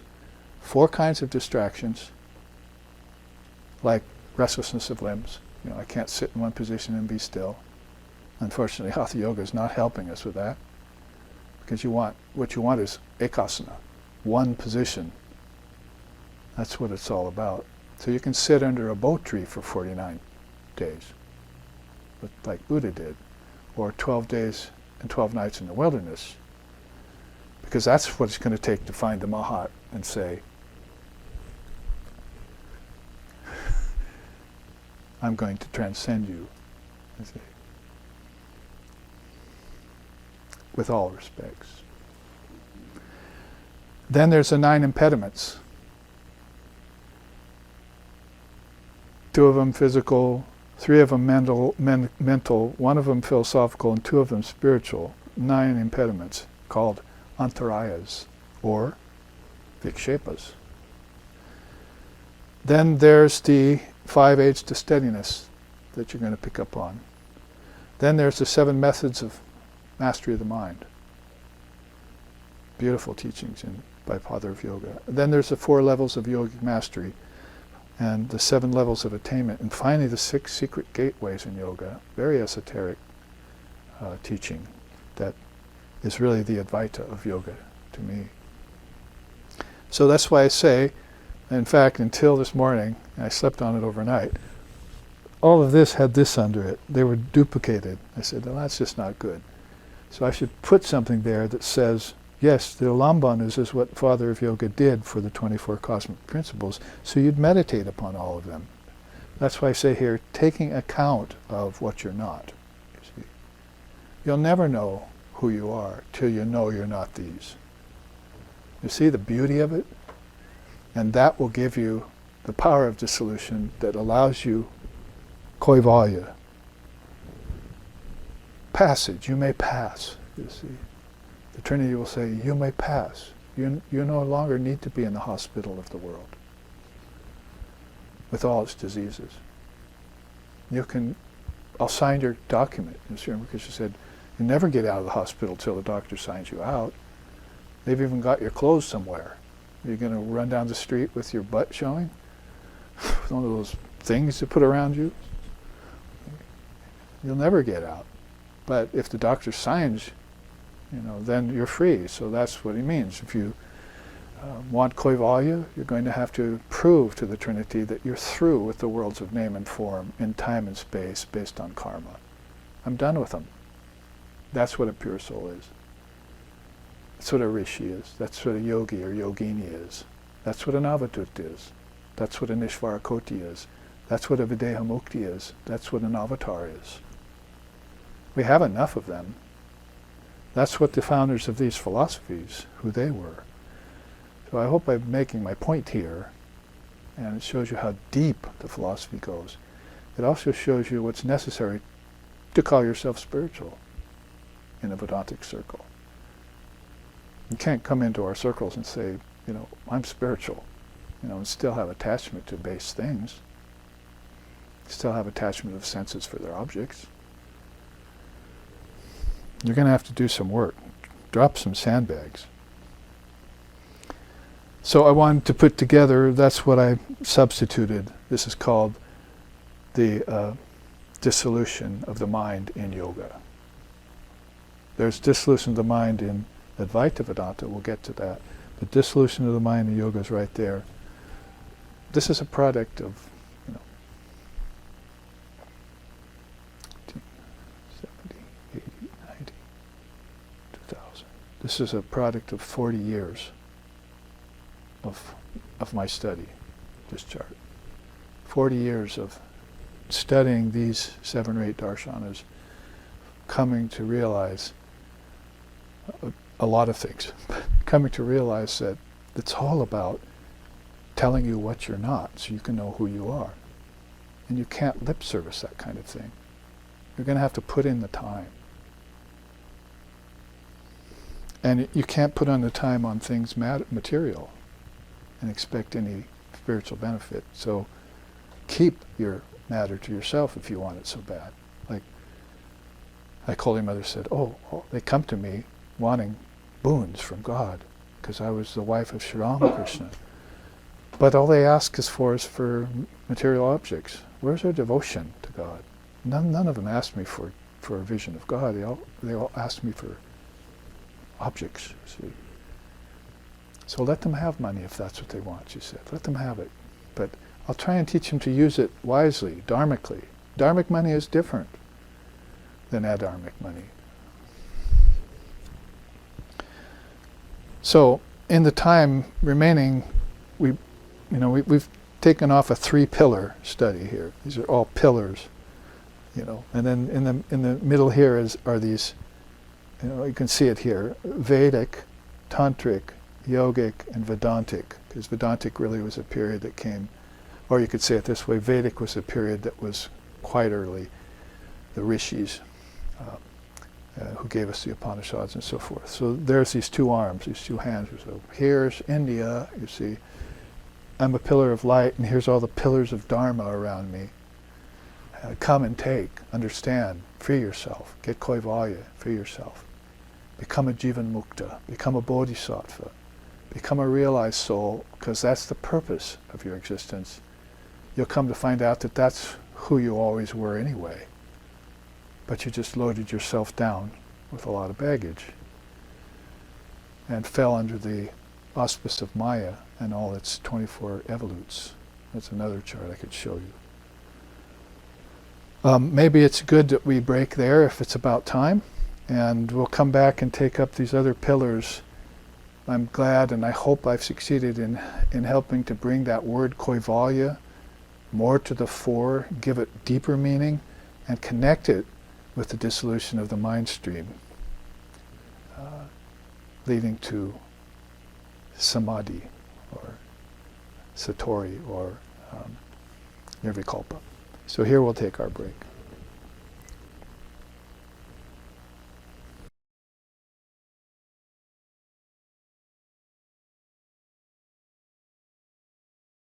A: 4 kinds of distractions, like restlessness of limbs. I can't sit in one position and be still. Unfortunately, Hatha Yoga is not helping us with that, because what you want is ekasana, one position. That's what it's all about. So you can sit under a bo tree for 49 days, like Buddha did, or 12 days and 12 nights in the wilderness, because that's what it's going to take to find the Mahat and say, I'm going to transcend you, with all respects. Then there's the 9 impediments. 2 of them physical, 3 of them mental, 1 of them philosophical, and 2 of them spiritual. 9 impediments called antarayas, or vikshepas. Then there's the 5 aids to steadiness that you're going to pick up on. Then there's the 7 methods of mastery of the mind. Beautiful teachings by Father of Yoga. Then there's the 4 levels of yogic mastery, and the 7 levels of attainment, and finally the 6 secret gateways in yoga. Very esoteric teaching that is really the Advaita of yoga to me. So that's why I say, in fact, until this morning, I slept on it overnight, all of this had this under it. They were duplicated. I said, well, that's just not good. So I should put something there that says, yes, the Ulamban is what Father of Yoga did for the 24 cosmic principles, so you'd meditate upon all of them. That's why I say here, taking account of what you're not. You see. You'll never know who you are till you know you're not these. You see the beauty of it? And that will give you the power of dissolution that allows you Kaivalya. Passage, you may pass, you see. The Trinity will say, you may pass. You no longer need to be in the hospital of the world with all its diseases. I'll sign your document, because you said, you never get out of the hospital till the doctor signs you out. They've even got your clothes somewhere. You're going to run down the street with your butt showing? With one of those things to put around you? You'll never get out. But if the doctor signs, then you're free. So that's what he means. If you want Kaivalya, you're going to have to prove to the Trinity that you're through with the worlds of name and form in time and space based on karma. I'm done with them. That's what a pure soul is. That's what a rishi is. That's what a yogi or yogini is. That's what an avatut is. That's what an ishvarakoti is. That's what a videha mukti is. That's what an avatar is. We have enough of them. That's what the founders of these philosophies, who they were. So I hope I'm making my point here, and it shows you how deep the philosophy goes. It also shows you what's necessary to call yourself spiritual in a Vedantic circle. You can't come into our circles and say, I'm spiritual, and still have attachment to base things. Still have attachment of senses for their objects. You're going to have to do some work. Drop some sandbags. So I wanted to put together, that's what I substituted. This is called the dissolution of the mind in yoga. There's dissolution of the mind in Advaita Vedanta, we'll get to that. The dissolution of the mind in yoga is right there. This is a product of, 70, 80, 90, 2000. This is a product of 40 years of my study, this chart. 40 years of studying these 7 or 8 darshanas, coming to realize a lot of things, coming to realize that it's all about telling you what you're not so you can know who you are. And you can't lip service that kind of thing. You're going to have to put in the time. And you can't put on the time on things material and expect any spiritual benefit. So keep your matter to yourself if you want it so bad. Like Holy Mother said, they come to me wanting boons from God because I was the wife of Sri Ramakrishna. But all they ask is for material objects. Where's their devotion to God? None of them asked me for a vision of God. They all asked me for objects, see. So let them have money if that's what they want, she said. Let them have it. But I'll try and teach them to use it wisely, dharmically. Dharmic money is different than adharmic money. So in the time remaining, we've taken off a 3-pillar study here. These are all pillars, and then in the middle here are these, you can see it here, Vedic, Tantric, Yogic, and Vedantic, because Vedantic really was a period that came, or you could say it this way, Vedic was a period that was quite early, the rishis who gave us the Upanishads and so forth. So there's these 2 arms, these 2 hands. So here's India, you see, I'm a pillar of light, and here's all the pillars of Dharma around me. Come and take, understand, free yourself, get Kaivalya, free yourself. Become a Jivan Mukta, become a Bodhisattva, become a realized soul, because that's the purpose of your existence. You'll come to find out that that's who you always were anyway. But you just loaded yourself down with a lot of baggage and fell under the auspice of Maya and all its 24 evolutes. That's another chart I could show you. Maybe it's good that we break there if it's about time, and we'll come back and take up these other pillars. I'm glad and I hope I've succeeded in helping to bring that word Kaivalya more to the fore, give it deeper meaning, and connect it with the dissolution of the mind stream, leading to samadhi, or satori, or nirvikalpa. So here we'll take our break.